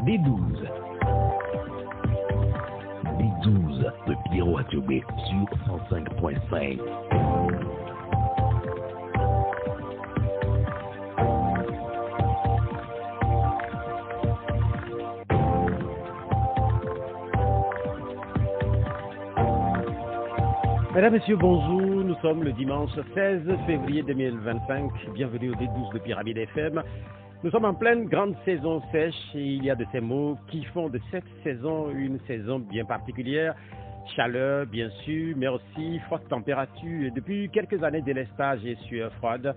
Des 12. Des 12 de Pierrot Attiobé sur 105.5. Mesdames, Messieurs, bonjour. Nous sommes le dimanche 16 février 2025. Bienvenue au D12 de Pyramide FM. Nous sommes en pleine grande saison sèche et il y a de ces mots qui font de cette saison une saison bien particulière. Chaleur, bien sûr, mais aussi forte température et depuis quelques années délestage et sueur froide.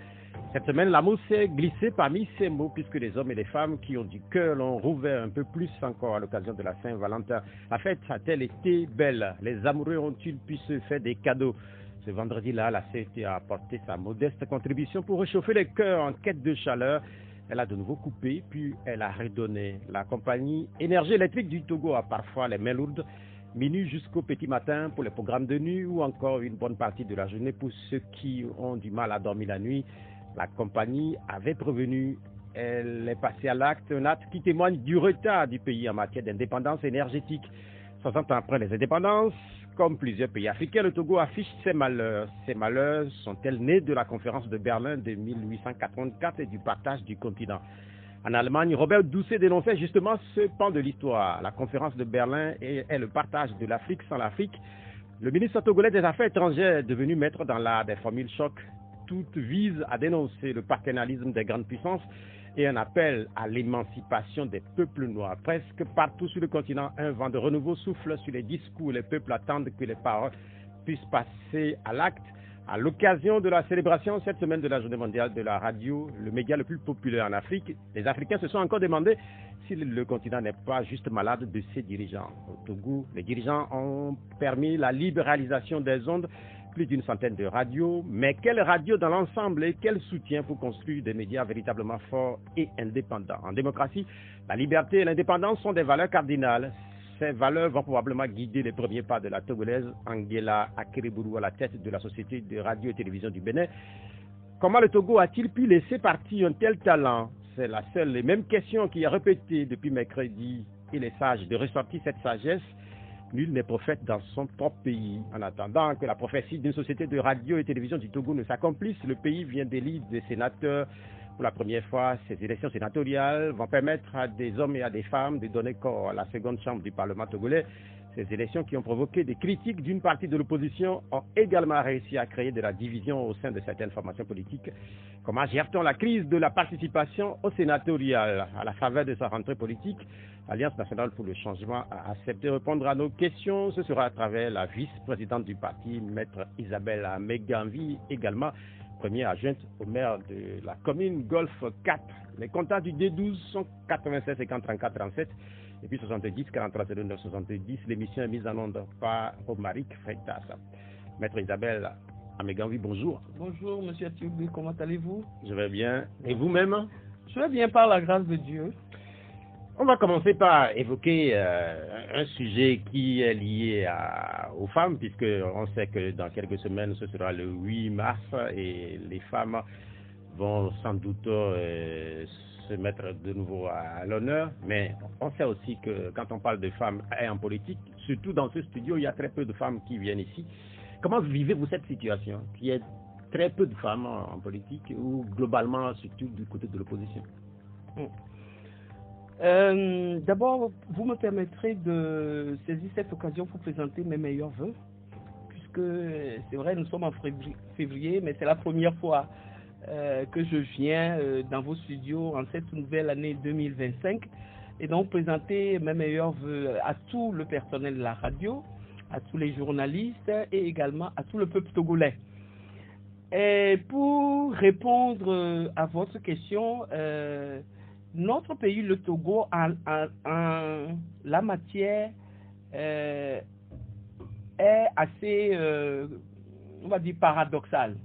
Cette semaine, l'amour s'est glissé parmi ces mots puisque les hommes et les femmes qui ont du cœur l'ont rouvert un peu plus encore à l'occasion de la Saint-Valentin. La fête a-t-elle été belle? Les amoureux ont-ils pu se faire des cadeaux? Ce vendredi-là, la CET a apporté sa modeste contribution pour réchauffer les cœurs en quête de chaleur. Elle a de nouveau coupé, puis elle a redonné. La compagnie Énergie électrique du Togo a parfois les mains lourdes, minuit jusqu'au petit matin pour les programmes de nuit ou encore une bonne partie de la journée pour ceux qui ont du mal à dormir la nuit. La compagnie avait prévenu, elle est passée à l'acte, un acte qui témoigne du retard du pays en matière d'indépendance énergétique. 60 ans après les indépendances, comme plusieurs pays africains, le Togo affiche ses malheurs. Ces malheurs sont-elles nés de la conférence de Berlin de 1884 et du partage du continent? En Allemagne, Robert Doucet dénonçait justement ce pan de l'histoire. La conférence de Berlin est le partage de l'Afrique sans l'Afrique. Le ministre togolais des Affaires étrangères est devenu maître dans l'art des formules choc. Toutes visent à dénoncer le paternalisme des grandes puissances et un appel à l'émancipation des peuples noirs. Presque partout sur le continent, un vent de renouveau souffle sur les discours. Les peuples attendent que les paroles puissent passer à l'acte. À l'occasion de la célébration cette semaine de la Journée mondiale de la radio, le média le plus populaire en Afrique, les Africains se sont encore demandé si le continent n'est pas juste malade de ses dirigeants. Au Togo, les dirigeants ont permis la libéralisation des ondes, plus d'une centaine de radios, mais quelle radio dans l'ensemble et quel soutien pour construire des médias véritablement forts et indépendants? En démocratie, la liberté et l'indépendance sont des valeurs cardinales. Ces valeurs vont probablement guider les premiers pas de la Togolaise Angela Akereburu à la tête de la Société de radio et télévision du Bénin. Comment le Togo a-t-il pu laisser partir un tel talent? C'est la seule et même question qui est répétée depuis mercredi et les sages de ressortir cette sagesse. Nul n'est prophète dans son propre pays. En attendant que la prophétie d'une société de radio et télévision du Togo ne s'accomplisse, le pays vient d'élire des sénateurs. Pour la première fois, ces élections sénatoriales vont permettre à des hommes et à des femmes de donner corps à la seconde chambre du Parlement togolais. Ces élections qui ont provoqué des critiques d'une partie de l'opposition ont également réussi à créer de la division au sein de certaines formations politiques. Comment gère-t-on la crise de la participation au sénatorial? À la faveur de sa rentrée politique, l'Alliance nationale pour le changement a accepté de répondre à nos questions. Ce sera à travers la vice-présidente du parti, maître Isabelle Ameganvi, également première adjointe au maire de la commune Golf 4. Les contacts du D12 sont 96 50 34 37 et puis 70 43 09 70. L'émission est mise en onde par Romaric Freitas. Maître Isabelle Ameganvi, bonjour. Bonjour, monsieur Attiobé, comment allez-vous? Je vais bien. Et vous-même? Je vais bien par la grâce de Dieu. On va commencer par évoquer un sujet qui est lié aux femmes, puisque on sait que dans quelques semaines, ce sera le 8 mars, et les femmes vont sans doute se mettre de nouveau à l'honneur. Mais on sait aussi que quand on parle de femmes et en politique, surtout dans ce studio, il y a très peu de femmes qui viennent ici. Comment vivez-vous cette situation, qu'il y ait très peu de femmes en politique, ou globalement, surtout du côté de l'opposition? D'abord, vous me permettrez de saisir cette occasion pour présenter mes meilleurs vœux, puisque c'est vrai, nous sommes en février, mais c'est la première fois que je viens dans vos studios en cette nouvelle année 2025, et donc présenter mes meilleurs vœux à tout le personnel de la radio, à tous les journalistes et également à tout le peuple togolais. Et pour répondre à votre question, notre pays, le Togo, en la matière est assez, on va dire, paradoxal.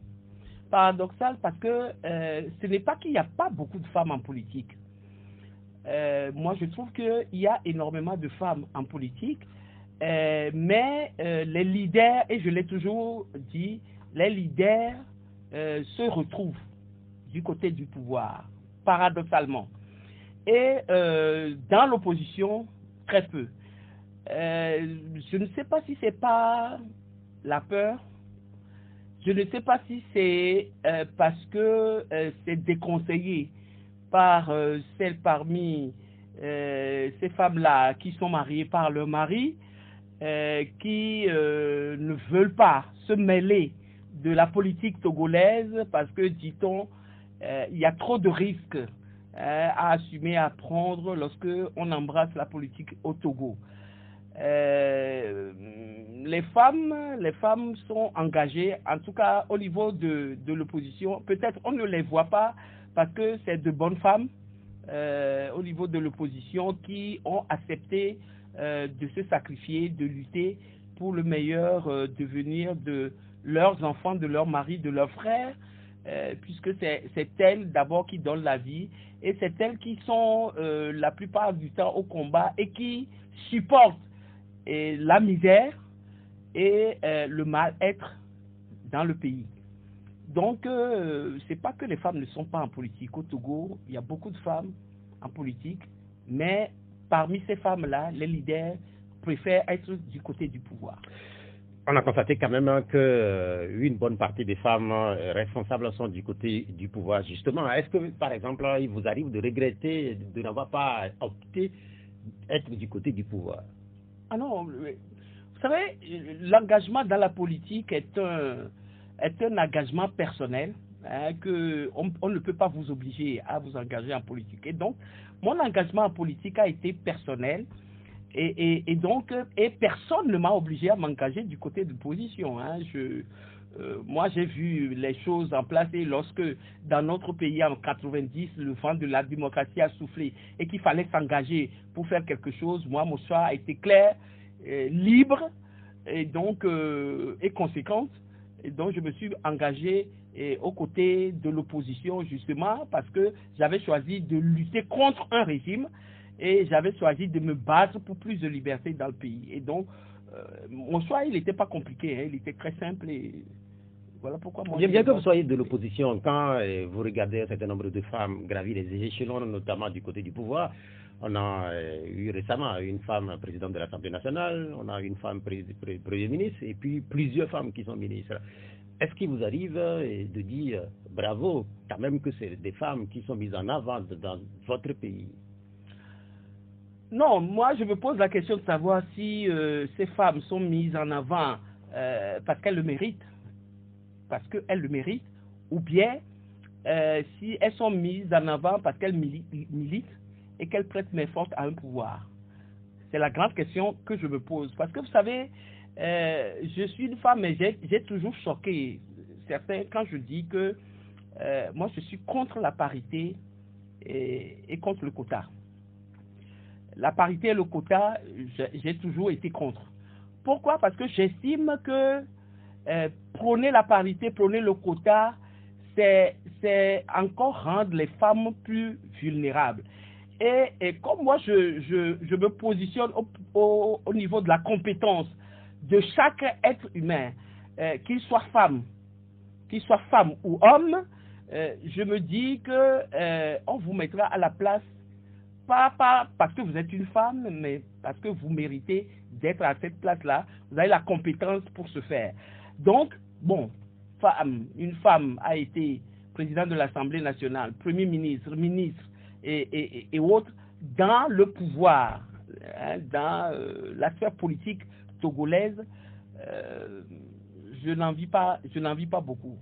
Paradoxal parce que ce n'est pas qu'il n'y a pas beaucoup de femmes en politique. Moi, je trouve qu'il y a énormément de femmes en politique, mais les leaders, et je l'ai toujours dit, les leaders se retrouvent du côté du pouvoir, paradoxalement. et dans l'opposition, très peu. Je ne sais pas si c'est pas la peur, je ne sais pas si c'est parce que c'est déconseillé par celles parmi ces femmes-là qui sont mariées par leur mari, qui ne veulent pas se mêler de la politique togolaise parce que, dit-on, il y a trop de risques à assumer, à prendre lorsque on embrasse la politique au Togo. Les femmes sont engagées, en tout cas au niveau de l'opposition. Peut-être on ne les voit pas parce que c'est de bonnes femmes au niveau de l'opposition qui ont accepté de se sacrifier, de lutter pour le meilleur devenir de leurs enfants, de leurs maris, de leurs frères, puisque c'est elles d'abord qui donnent la vie et c'est elles qui sont la plupart du temps au combat et qui supportent la misère et le mal-être dans le pays. Donc, c'est pas que les femmes ne sont pas en politique. Au Togo, il y a beaucoup de femmes en politique, mais parmi ces femmes-là, les leaders préfèrent être du côté du pouvoir. On a constaté quand même qu'une bonne partie des femmes responsables sont du côté du pouvoir, justement. Est-ce que, par exemple, il vous arrive de regretter de n'avoir pas opté être du côté du pouvoir? Ah non, vous savez, l'engagement dans la politique est un engagement personnel, hein, que on ne peut pas vous obliger à vous engager en politique. Et donc, mon engagement en politique a été personnel. Et donc, personne ne m'a obligé à m'engager du côté de l'opposition. Hein. Moi, j'ai vu les choses en place et lorsque, dans notre pays, en 90, le vent de la démocratie a soufflé et qu'il fallait s'engager pour faire quelque chose, moi, mon choix a été clair, libre et donc et conséquente. Et donc, je me suis engagé aux côtés de l'opposition, justement, parce que j'avais choisi de lutter contre un régime et j'avais choisi de me battre pour plus de liberté dans le pays. Et donc, mon choix, il n'était pas compliqué, hein, il était très simple et voilà pourquoi moi... Bien que vous soyez de l'opposition, quand vous regardez un certain nombre de femmes gravir les échelons, notamment du côté du pouvoir, on a eu récemment une femme présidente de l'Assemblée nationale, on a une femme Premier ministre et puis plusieurs femmes qui sont ministres. Est-ce qu'il vous arrive de dire bravo, quand même que c'est des femmes qui sont mises en avant dans votre pays? Non, moi je me pose la question de savoir si ces femmes sont mises en avant parce qu'elles le méritent, ou bien si elles sont mises en avant parce qu'elles militent et qu'elles prêtent main forte à un pouvoir. C'est la grande question que je me pose. Parce que vous savez, je suis une femme, mais j'ai toujours choqué certains quand je dis que moi je suis contre la parité et contre le quota. La parité et le quota, j'ai toujours été contre. Pourquoi? Parce que j'estime que prôner la parité, prôner le quota, c'est encore rendre les femmes plus vulnérables. Et comme moi, je me positionne au niveau de la compétence de chaque être humain, qu'il soit femme ou homme, je me dis que on vous mettra à la place, pas parce que vous êtes une femme, mais parce que vous méritez d'être à cette place-là. Vous avez la compétence pour ce faire. Donc, bon, une femme a été présidente de l'Assemblée nationale, Premier ministre, ministre et autres, dans le pouvoir, hein, dans la sphère politique togolaise, je n'en vis pas beaucoup.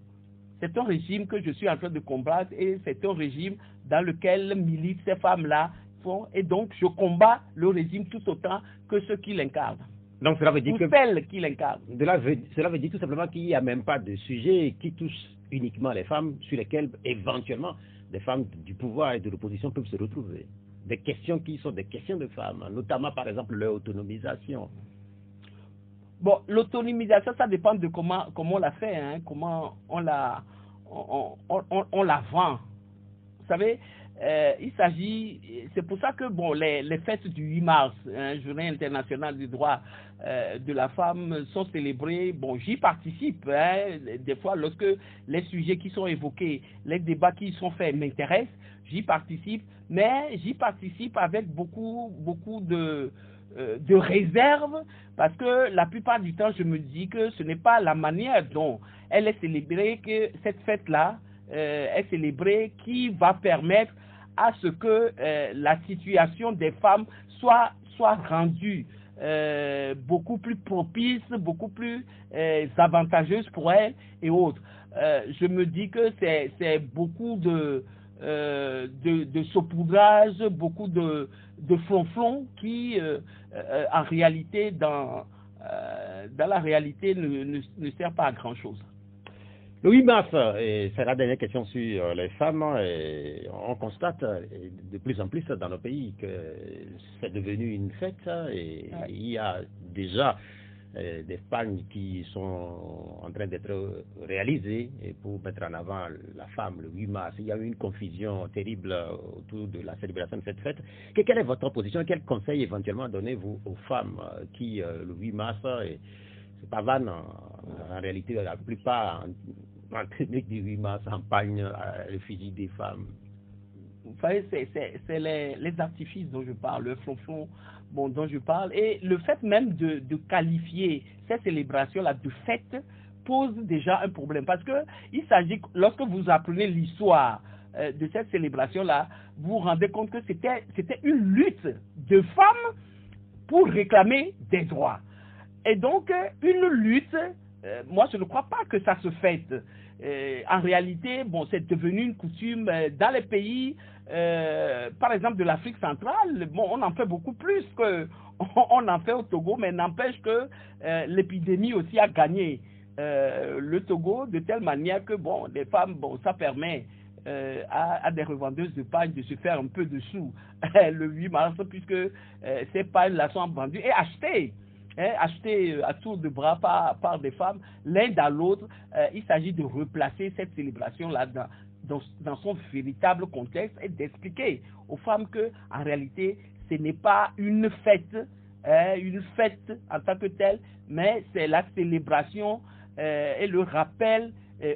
C'est un régime que je suis en train de combattre et c'est un régime dans lequel militent ces femmes-là font, et donc je combats le régime tout autant que ceux qui l'incarnent. Donc cela veut dire que celles qui l'incarnent. Cela veut dire tout simplement qu'il n'y a même pas de sujet qui touche uniquement les femmes sur lesquels éventuellement des femmes du pouvoir et de l'opposition peuvent se retrouver. Des questions qui sont des questions de femmes, notamment par exemple leur autonomisation. Bon, l'autonomisation, ça dépend de comment on l'a fait, hein, comment on la vend. Vous savez, il s'agit, c'est pour ça que bon, les fêtes du 8 mars, Journée internationale du droit de la femme, sont célébrées. Bon, j'y participe. Des fois, lorsque les sujets qui sont évoqués, les débats qui sont faits m'intéressent, j'y participe. Mais j'y participe avec beaucoup de réserve, parce que la plupart du temps, je me dis que ce n'est pas la manière dont elle est célébrée, que cette fête-là est célébrée, qui va permettre à ce que la situation des femmes soit rendue beaucoup plus propice, beaucoup plus avantageuse pour elles et autres. Je me dis que c'est beaucoup de saupoudrage, beaucoup de flonflons qui, en réalité, dans la réalité, ne sert pas à grand-chose. Le 8 mars, et c'est la dernière question sur les femmes, et on constate de plus en plus dans nos pays que c'est devenu une fête, et il y a déjà des campagnes qui sont en train d'être réalisées pour mettre en avant la femme le 8 mars. Il y a eu une confusion terrible autour de la célébration de cette fête. Quelle est votre position? Quel conseil éventuellement donnez-vous aux femmes qui, le 8 mars, c'est pas van, en réalité, la plupart en technique du 8 mars empagnent le fusil des femmes? Vous savez, c'est les artifices dont je parle, le flonflon dont je parle, et le fait même de qualifier ces célébrations-là de fête pose déjà un problème, parce que il s'agit, lorsque vous apprenez l'histoire de cette célébration-là, vous vous rendez compte que c'était une lutte de femmes pour réclamer des droits. Et donc, une lutte, moi je ne crois pas que ça se fête. En réalité, bon, c'est devenu une coutume dans les pays, par exemple de l'Afrique centrale. Bon, on en fait beaucoup plus qu'on en fait au Togo, mais n'empêche que l'épidémie aussi a gagné le Togo de telle manière que, bon, les femmes, bon, ça permet à des revendeuses de pagnes de se faire un peu de sous le 8 mars, puisque ces pagnes-là sont vendues et achetées. Acheté à tour de bras par des femmes, l'un dans l'autre. Il s'agit de replacer cette célébration-là dans son véritable contexte et d'expliquer aux femmes que, en réalité, ce n'est pas une fête en tant que telle, mais c'est la célébration et le rappel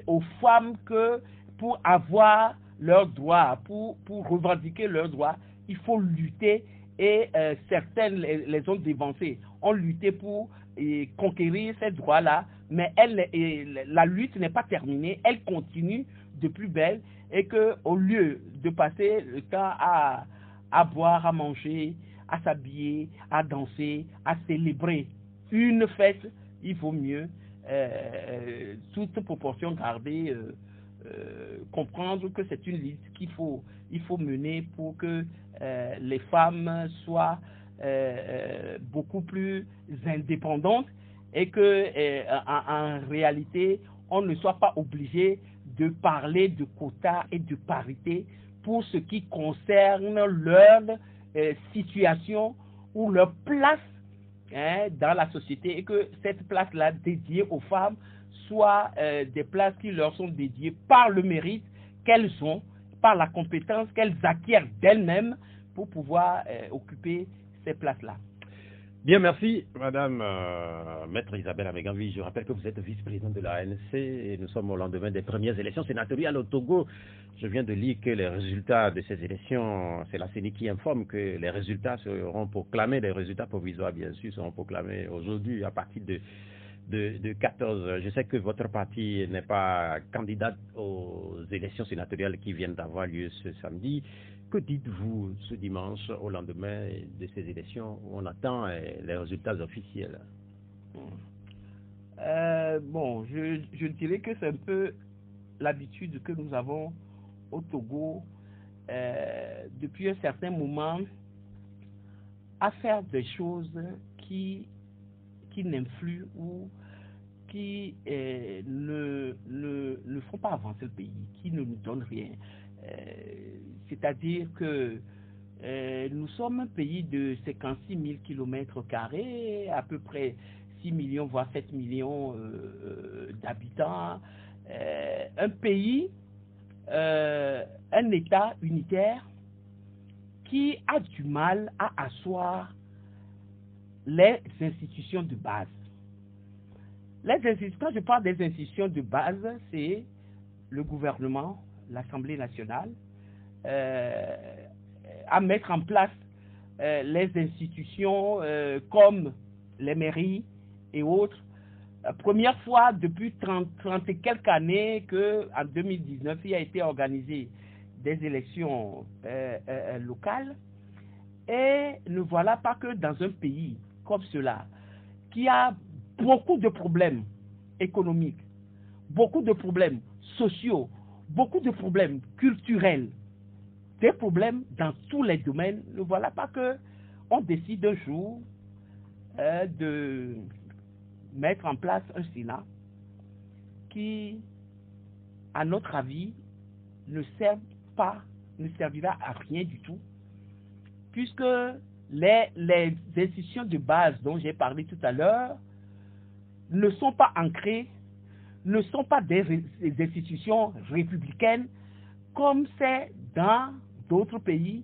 aux femmes que pour avoir leurs droits, pour revendiquer leurs droits, il faut lutter. Et certaines les ont dévancées, ont lutté pour conquérir ces droits-là, mais la lutte n'est pas terminée, elle continue de plus belle, et qu'au lieu de passer le temps à boire, à manger, à s'habiller, à danser, à célébrer une fête, il vaut mieux, toute proportion gardée, comprendre que c'est une lutte qu'il faut mener pour que les femmes soient beaucoup plus indépendantes et que en réalité on ne soit pas obligé de parler de quotas et de parité pour ce qui concerne leur situation ou leur place dans la société, et que cette place-là dédiée aux femmes soit des places qui leur sont dédiées par le mérite qu'elles ont, par la compétence qu'elles acquièrent d'elles-mêmes pour pouvoir occuper ces places-là. Bien, merci, Madame Maître Isabelle Amegambi. Je rappelle que vous êtes vice-présidente de la ANC et nous sommes au lendemain des premières élections sénatoriales au Togo. Je viens de lire que les résultats de ces élections, c'est la CENI qui informe que les résultats seront proclamés, les résultats provisoires bien sûr seront proclamés aujourd'hui à partir de 14. Je sais que votre parti n'est pas candidat aux élections sénatoriales qui viennent d'avoir lieu ce samedi. Que dites-vous ce dimanche au lendemain de ces élections où on attend les résultats officiels? Bon, je dirais que c'est un peu l'habitude que nous avons au Togo depuis un certain moment à faire des choses qui n'influent ou qui ne font pas avancer le pays, qui ne nous donnent rien. C'est-à-dire que nous sommes un pays de 56 000 km², à peu près 6 millions, voire 7 millions d'habitants. Un pays, un État unitaire qui a du mal à asseoir les institutions de base. Quand je parle des institutions de base, c'est le gouvernement, l'Assemblée nationale, à mettre en place les institutions comme les mairies et autres. Première fois depuis 30 et quelques années qu'en 2019, il a été organisé des élections locales. Et ne voilà pas que dans un pays comme cela, qui a beaucoup de problèmes économiques, beaucoup de problèmes sociaux, beaucoup de problèmes culturels, des problèmes dans tous les domaines, ne voilà pas que on décide un jour de mettre en place un Sénat qui, à notre avis, ne servira à rien du tout, puisque les institutions de base dont j'ai parlé tout à l'heure ne sont pas ancrées, ne sont pas des institutions républicaines comme c'est dans d'autres pays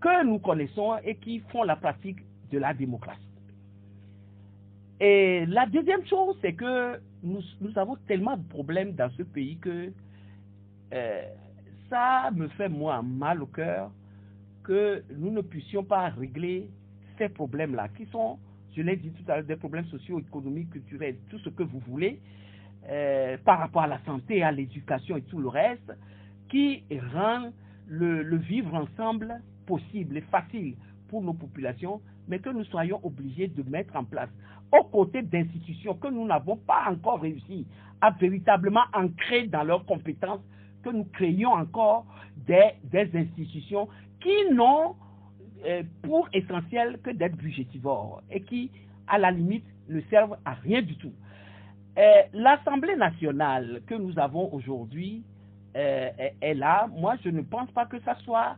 que nous connaissons et qui font la pratique de la démocratie. Et la deuxième chose, c'est que nous avons tellement de problèmes dans ce pays que ça me fait, moi, mal au cœur que nous ne puissions pas régler ces problèmes-là, qui sont, je l'ai dit tout à l'heure, des problèmes socio-économiques, culturels, tout ce que vous voulez, par rapport à la santé, à l'éducation et tout le reste, qui rend le vivre ensemble possible et facile pour nos populations, mais que nous soyons obligés de mettre en place, aux côtés d'institutions que nous n'avons pas encore réussi à véritablement ancrer dans leurs compétences, que nous créions encore des institutions qui n'ont pour essentiel que d'être budgétivores et qui, à la limite, ne servent à rien du tout. L'Assemblée nationale que nous avons aujourd'hui est là. Moi, je ne pense pas que ça soit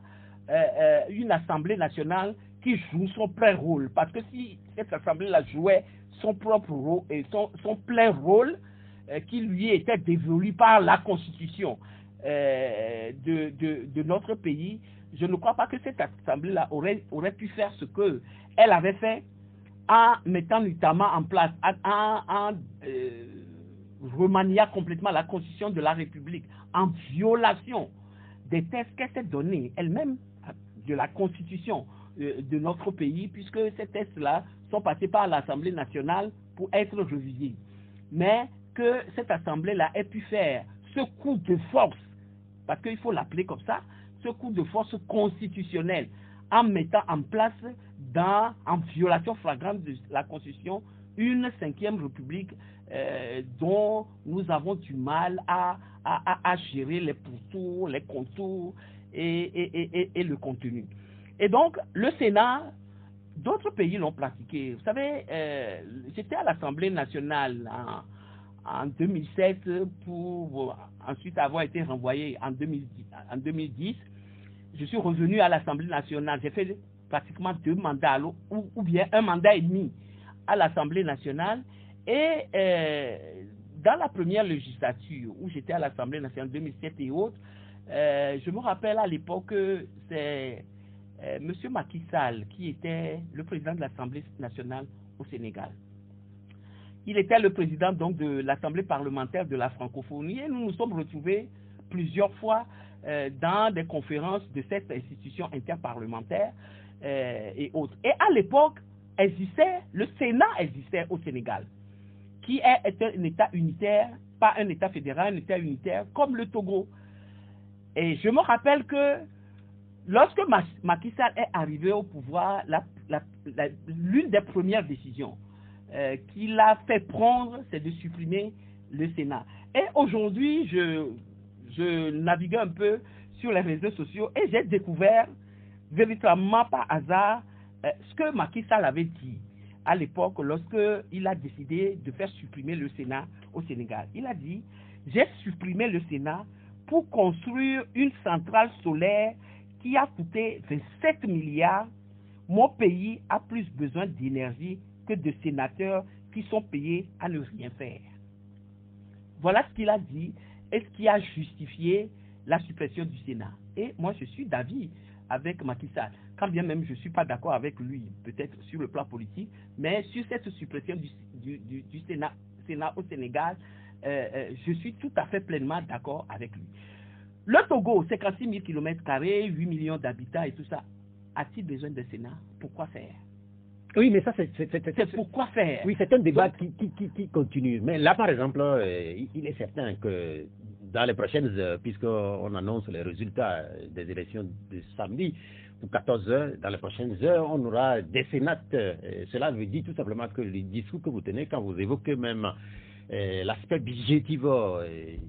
une Assemblée nationale qui joue son plein rôle. Parce que si cette Assemblée-là jouait son propre rôle et son plein rôle qui lui était dévolu par la Constitution de notre pays, je ne crois pas que cette Assemblée-là aurait pu faire ce qu'elle avait fait en mettant notamment en place, en remaniant complètement la Constitution de la République, en violation des textes qu'elle s'est donnés elle-même de la Constitution de notre pays, puisque ces textes-là sont passés par l'Assemblée nationale pour être révisés. Mais que cette Assemblée-là ait pu faire ce coup de force, parce qu'il faut l'appeler comme ça, ce coup de force constitutionnel, en mettant en place, en violation flagrante de la Constitution, une 5e République dont nous avons du mal à gérer les pourtours, les contours et le contenu. Et donc, le Sénat, d'autres pays l'ont pratiqué. Vous savez, j'étais à l'Assemblée nationale en 2007 pour ensuite avoir été renvoyé en 2010. Je suis revenu à l'Assemblée nationale. J'ai fait pratiquement 2 mandats ou bien 1 mandat et demi à l'Assemblée nationale. Et dans la première législature où j'étais à l'Assemblée nationale 2007 et autres, je me rappelle à l'époque que c'est M. Macky Sall qui était le président de l'Assemblée nationale au Sénégal. Il était le président donc de l'Assemblée parlementaire de la francophonie et nous nous sommes retrouvés plusieurs fois dans des conférences de cette institution interparlementaire et autres. Et à l'époque, le Sénat existait au Sénégal, qui est un État unitaire, pas un État fédéral, un État unitaire, comme le Togo. Et je me rappelle que lorsque Macky Sall est arrivé au pouvoir, l'une des premières décisions qu'il a fait prendre, c'est de supprimer le Sénat. Et aujourd'hui, je naviguais un peu sur les réseaux sociaux et j'ai découvert, véritablement par hasard, ce que Macky Sall avait dit à l'époque lorsqu'il a décidé de faire supprimer le Sénat au Sénégal. Il a dit, j'ai supprimé le Sénat pour construire une centrale solaire qui a coûté 27 milliards. Mon pays a plus besoin d'énergie que de sénateurs qui sont payés à ne rien faire. Voilà ce qu'il a dit et ce qui a justifié la suppression du Sénat. Et moi, je suis d'avis. avec Macky Sall. Quand bien même je ne suis pas d'accord avec lui, peut-être sur le plan politique, mais sur cette suppression du Sénat au Sénégal, je suis tout à fait pleinement d'accord avec lui. Le Togo, 56 000 km², 8 millions d'habitants et tout ça, a-t-il besoin de Sénat? Pourquoi faire? Oui, mais ça, c'est pourquoi faire. Oui, c'est un débat qui continue. Mais là, par exemple, il est certain que dans les prochaines heures, puisqu'on annonce les résultats des élections de samedi, pour 14 heures, dans les prochaines heures, on aura des sénateurs. Cela veut dire tout simplement que le discours que vous tenez, quand vous évoquez même l'aspect budgétivore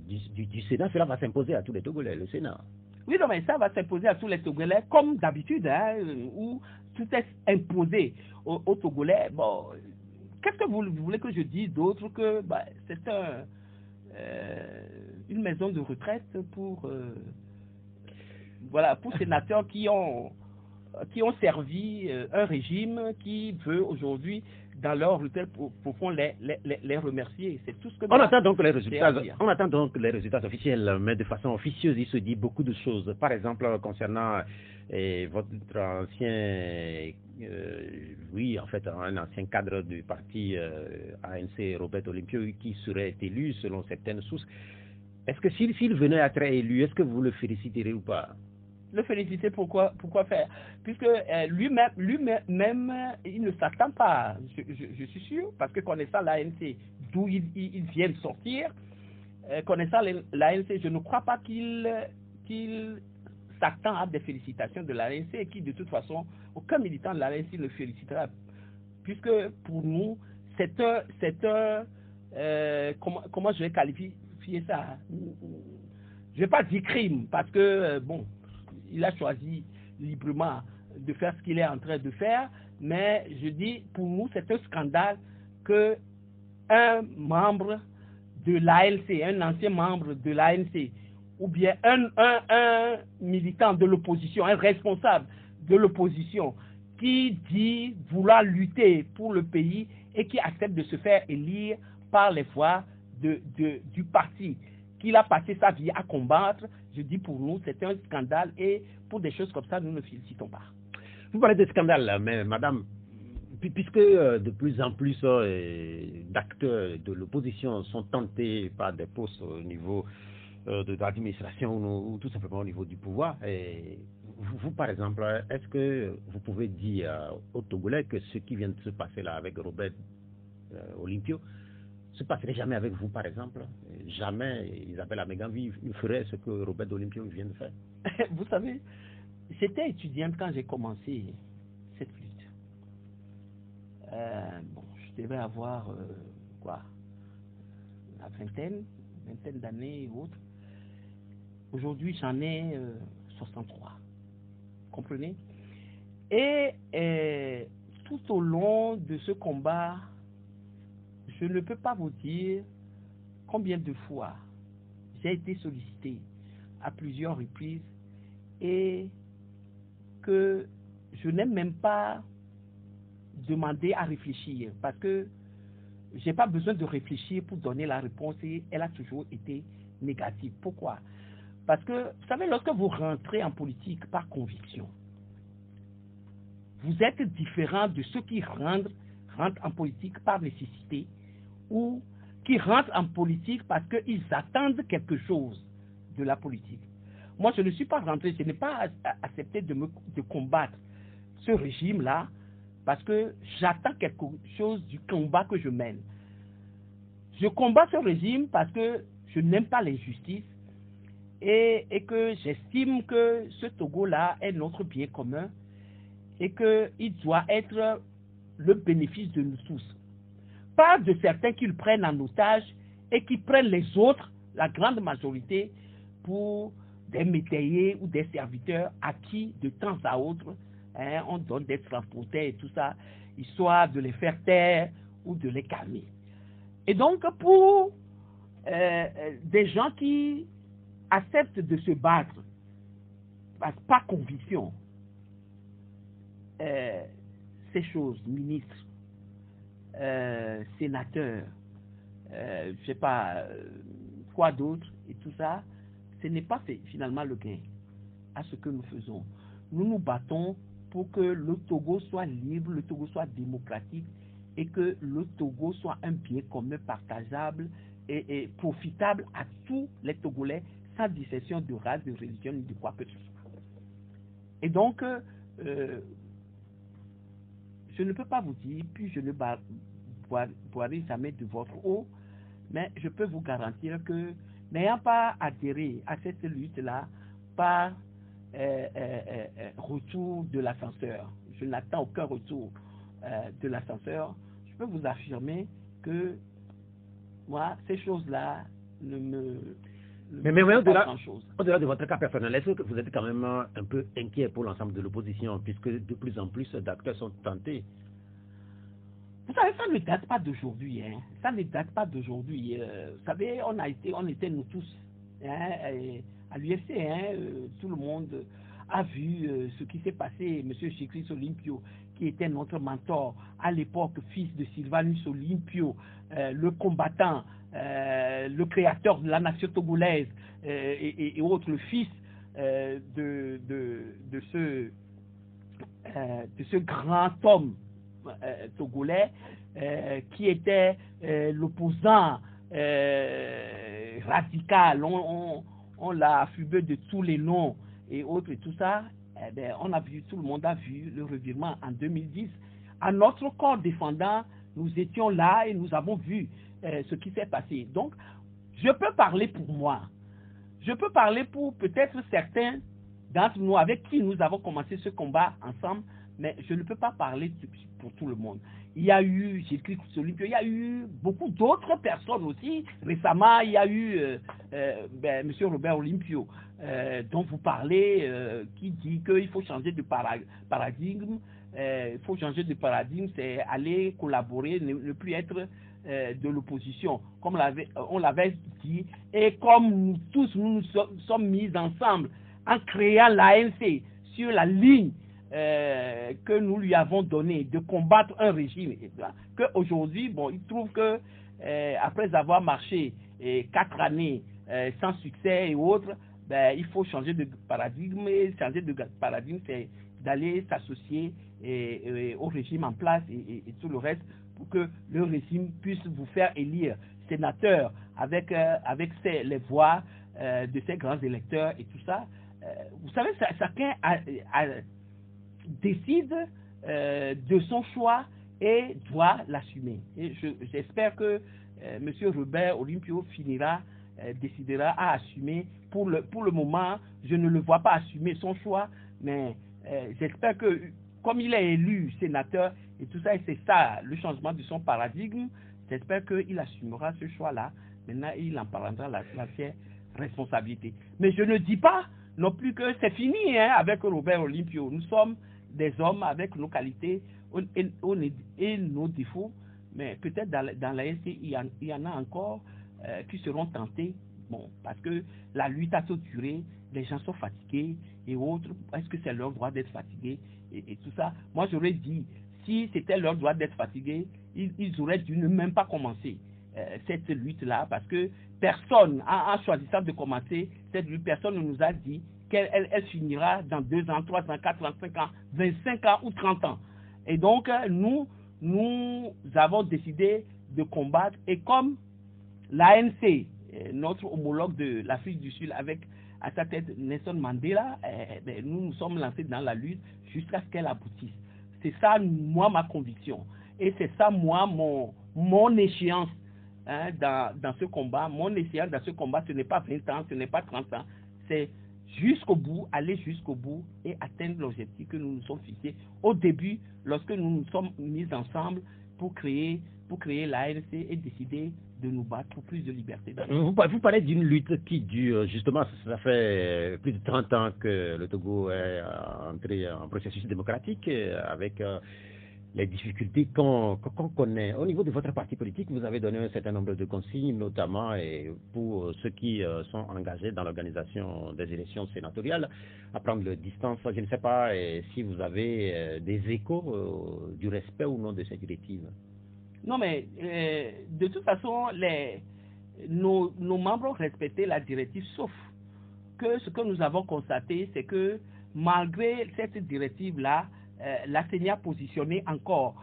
du Sénat, cela va s'imposer à tous les Togolais, le Sénat. Oui, non, mais ça va s'imposer à tous les Togolais, comme d'habitude, hein, où tout est imposé aux Togolais. Bon, qu'est-ce que vous voulez que je dise d'autre que c'est une maison de retraite pour sénateurs qui ont servi un régime qui veut aujourd'hui, dans leur retraite profond, les remercier. C'est tout ce que on attend donc les résultats. On attend donc les résultats officiels, mais de façon officieuse, il se dit beaucoup de choses. Par exemple, concernant votre ancien, un ancien cadre du parti ANC, Robert Olympio, qui serait élu selon certaines sources. Est-ce que s'il venait à être élu, est-ce que vous le féliciterez ou pas? Le féliciter, pourquoi faire? Puisque lui-même, il ne s'attend pas, je suis sûr, parce que connaissant l'ANC, d'où il vient de sortir, connaissant l'ANC, je ne crois pas qu'il s'attend à des félicitations de l'ANC et qui, de toute façon, aucun militant de l'ANC ne félicitera. Puisque pour nous, c'est un comment je vais qualifier ça? Je ne vais pas dire crime, parce que, il a choisi librement de faire ce qu'il est en train de faire, mais je dis, pour nous, c'est un scandale que un membre de l'ANC, un ancien membre de l'ANC, ou bien un militant de l'opposition, un responsable de l'opposition, qui dit vouloir lutter pour le pays et qui accepte de se faire élire par les voix du parti qu'il a passé sa vie à combattre. Je dis pour nous, c'est un scandale et pour des choses comme ça, nous ne félicitons pas. Vous parlez de scandale, mais madame, puisque de plus en plus d'acteurs de l'opposition sont tentés par des postes au niveau de l'administration ou tout simplement au niveau du pouvoir, et vous, par exemple, est-ce que vous pouvez dire aux Togolais que ce qui vient de se passer là avec Robert Olympio se passerait jamais avec vous, par exemple? Jamais Isabelle Améganvi ferait ce que Robert Olympio vient de faire. Vous savez, j'étais étudiante quand j'ai commencé cette lutte. Je devais avoir la vingtaine d'années ou autres. Aujourd'hui, j'en ai 63. Comprenez? Et tout au long de ce combat, je ne peux pas vous dire combien de fois j'ai été sollicité à plusieurs reprises et que je n'ai même pas demandé à réfléchir parce que je n'ai pas besoin de réfléchir pour donner la réponse et elle a toujours été négative. Pourquoi? Parce que, vous savez, lorsque vous rentrez en politique par conviction, vous êtes différent de ceux qui rentrent en politique par nécessité ou qui rentrent en politique parce qu'ils attendent quelque chose de la politique. Moi, je ne suis pas rentré, je n'ai pas accepté de combattre ce régime-là parce que j'attends quelque chose du combat que je mène. Je combats ce régime parce que je n'aime pas l'injustice et que j'estime que ce Togo-là est notre bien commun et qu'il doit être le bénéfice de nous tous. Pas de certains qui le prennent en otage et qui prennent les autres, la grande majorité, pour des métayers ou des serviteurs à qui, de temps à autre, on donne des transporteurs et tout ça, histoire de les faire taire ou de les calmer. Et donc, pour des gens qui acceptent de se battre par conviction, ces choses, ministres, sénateurs, je ne sais pas quoi d'autre et tout ça, ce n'est pas finalement le gain à ce que nous faisons. nous nous battons pour que le Togo soit libre, le Togo soit démocratique et que le Togo soit un bien commun partageable et profitable à tous les Togolais sans distinction de race, de religion ni de quoi que ce soit. Et donc, je ne peux pas vous dire, puis je ne boirai jamais de votre eau, mais je peux vous garantir que n'ayant pas adhéré à cette lutte-là par retour de l'ascenseur, je n'attends aucun retour de l'ascenseur, je peux vous affirmer que moi, ces choses-là ne me... Mais au-delà de votre cas personnel, est-ce que vous êtes quand même un peu inquiet pour l'ensemble de l'opposition, puisque de plus en plus d'acteurs sont tentés? Vous savez, ça ne date pas d'aujourd'hui, hein. Ça ne date pas d'aujourd'hui. Vous savez, on était nous tous hein, à l'UFC, hein, tout le monde a vu ce qui s'est passé. Monsieur Chikris Olympio, qui était notre mentor à l'époque, fils de Sylvanus Olympio, le combattant, le créateur de la nation togolaise et autres, le fils de ce grand homme togolais qui était l'opposant radical. On l'a affubé de tous les noms et autres et tout ça. Eh bien, on a vu, tout le monde a vu le revirement en 2010. À notre corps défendant, nous étions là et nous avons vu ce qui s'est passé. Donc, je peux parler pour moi. Je peux parler pour peut-être certains d'entre nous avec qui nous avons commencé ce combat ensemble, mais je ne peux pas parler pour tout le monde. Il y a eu Gilles Olympio, il y a eu beaucoup d'autres personnes aussi. Récemment, il y a eu M. Robert Olympio, dont vous parlez, qui dit qu'il faut changer de paradigme. Il faut changer de paradigme, c'est aller collaborer, ne plus être de l'opposition, comme on l'avait dit, et comme nous tous nous sommes mis ensemble en créant l'ANC sur la ligne que nous lui avons donnée de combattre un régime, qu'aujourd'hui, bon, il trouve que après avoir marché 4 années sans succès et autres, ben, il faut changer de paradigme, et changer de paradigme, c'est d'aller s'associer au régime en place et tout le reste pour que le régime puisse vous faire élire sénateur avec les voix de ces grands électeurs et tout ça. Vous savez, chacun décide de son choix et doit l'assumer. Et j'espère que M. Robert Olympio décidera à assumer. Pour le moment, je ne le vois pas assumer son choix, mais j'espère que, comme il est élu sénateur et tout ça, et c'est ça le changement de son paradigme, j'espère qu'il assumera ce choix-là. Maintenant, il en prendra la fière responsabilité. Mais je ne dis pas non plus que c'est fini hein, avec Robert Olympio. Nous sommes des hommes avec nos qualités et nos défauts, mais peut-être dans la SC, il y en a encore qui seront tentés. Bon, parce que la lutte a tout duré, les gens sont fatigués et autres. Est-ce que c'est leur droit d'être fatigués et tout ça? Moi, j'aurais dit, si c'était leur droit d'être fatigués, ils auraient dû ne même pas commencer cette lutte-là, parce que personne, en choisissant de commencer cette lutte, personne ne nous a dit qu'elle finira dans 2 ans, 3 ans, 4 ans, 5 ans, 25 ans ou 30 ans. Et donc, nous avons décidé de combattre, et comme l'ANC, notre homologue de l'Afrique du Sud, avec à sa tête Nelson Mandela, nous nous sommes lancés dans la lutte jusqu'à ce qu'elle aboutisse. C'est ça, moi, ma conviction. Et c'est ça, moi, mon échéance hein, dans ce combat. Mon échéance dans ce combat, ce n'est pas 20 ans, ce n'est pas 30 ans. C'est jusqu'au bout, aller jusqu'au bout et atteindre l'objectif que nous nous sommes fixés au début, lorsque nous nous sommes mis ensemble pour créer l'ANC et décider de nous battre pour plus de liberté. Vous parlez d'une lutte qui dure, justement, ça fait plus de 30 ans que le Togo est entré en processus démocratique avec les difficultés qu'on connaît. Au niveau de votre parti politique, vous avez donné un certain nombre de consignes, notamment pour ceux qui sont engagés dans l'organisation des élections sénatoriales, à prendre le distance. Je ne sais pas si vous avez des échos du respect ou non de ces directives. Non, mais de toute façon, nos membres ont respecté la directive, sauf que ce que nous avons constaté, c'est que malgré cette directive-là, la CENI a positionné encore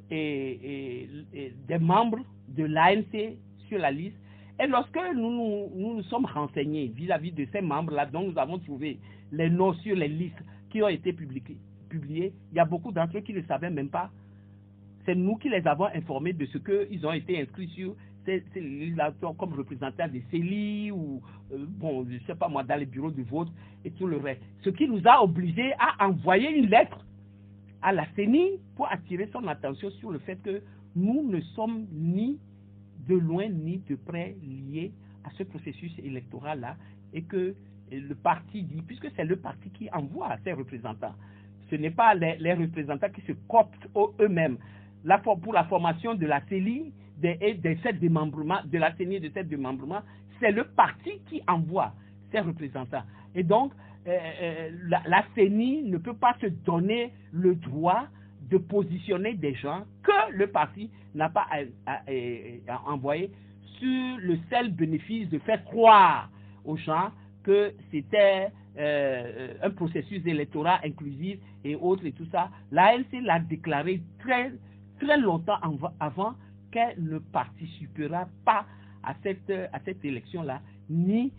des membres de l'ANC sur la liste. Et lorsque nous sommes renseignés vis-à-vis de ces membres-là, dont nous avons trouvé les noms sur les listes qui ont été publiées, il y a beaucoup d'entre eux qui ne savaient même pas. C'est nous qui les avons informés de ce qu'ils ont été inscrits sur ces législateurs comme représentants des CELI ou, bon, je ne sais pas moi, dans les bureaux de vote et tout le reste. Ce qui nous a obligés à envoyer une lettre à la CENI pour attirer son attention sur le fait que nous ne sommes ni de loin ni de près liés à ce processus électoral-là et que le parti dit, puisque c'est le parti qui envoie ses représentants, ce n'est pas les représentants qui se cooptent eux-mêmes. Pour la formation de la CELI et de cette démembrement, de la CENI et de cette démembrement, c'est le parti qui envoie ses représentants. Et donc, la CENI ne peut pas se donner le droit de positionner des gens que le parti n'a pas envoyé sur le seul bénéfice de faire croire aux gens que c'était un processus électoral inclusif et autres et tout ça. L'ANC l'a déclaré très longtemps avant qu'elle ne participera pas à cette élection-là, ni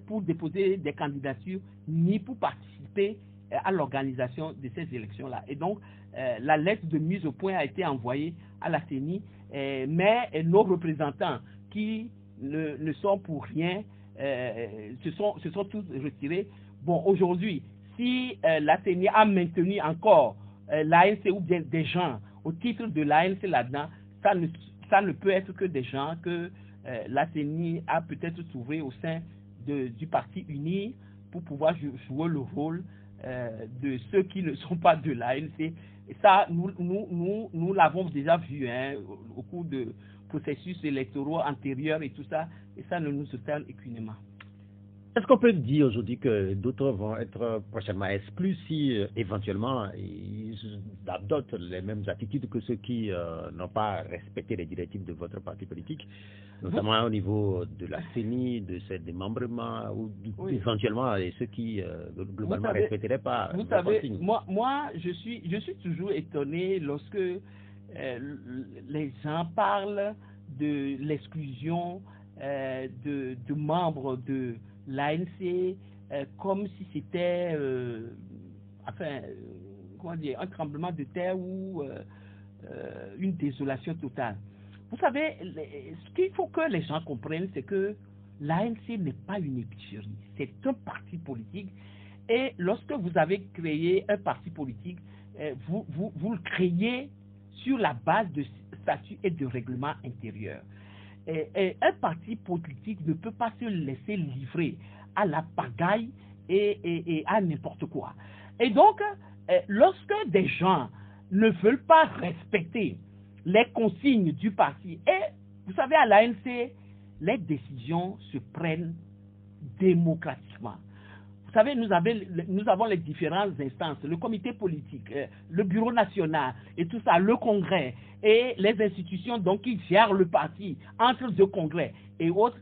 pour déposer des candidatures, ni pour participer à l'organisation de ces élections-là. Et donc, la lettre de mise au point a été envoyée à la CENI, mais nos représentants qui ne sont pour rien se sont tous retirés. Bon, aujourd'hui, si la CENI a maintenu encore l'ANC ou bien des gens au titre de l'ANC là-dedans, ça ne peut être que des gens que la CENI a peut-être trouvé au sein du parti uni pour pouvoir jouer le rôle de ceux qui ne sont pas de l'ANC. Et ça, nous l'avons déjà vu au cours de processus électoraux antérieurs et tout ça, et ça ne nous étonne aucunement. Est-ce qu'on peut dire aujourd'hui que d'autres vont être prochainement exclus si éventuellement ils adoptent les mêmes attitudes que ceux qui n'ont pas respecté les directives de votre parti politique, notamment au niveau de la CENI, de ses démembrements, ou éventuellement ceux qui globalement ne respecteraient pas. Vous savez, moi je suis toujours étonné lorsque les gens parlent de l'exclusion de membres de l'ANC comme si c'était comment dire, un tremblement de terre ou une désolation totale. Vous savez, ce qu'il faut que les gens comprennent, c'est que l'ANC n'est pas une épicerie, c'est un parti politique. Et lorsque vous avez créé un parti politique, vous le créez sur la base de statuts et de règlements intérieurs. Et un parti politique ne peut pas se laisser livrer à la pagaille et à n'importe quoi. Et donc, lorsque des gens ne veulent pas respecter les consignes du parti, et vous savez, à l'ANC, les décisions se prennent démocratiquement. Vous savez, nous avons les différentes instances, le comité politique, le bureau national et tout ça, le congrès et les institutions donc qui gèrent le parti entre deux congrès et autres.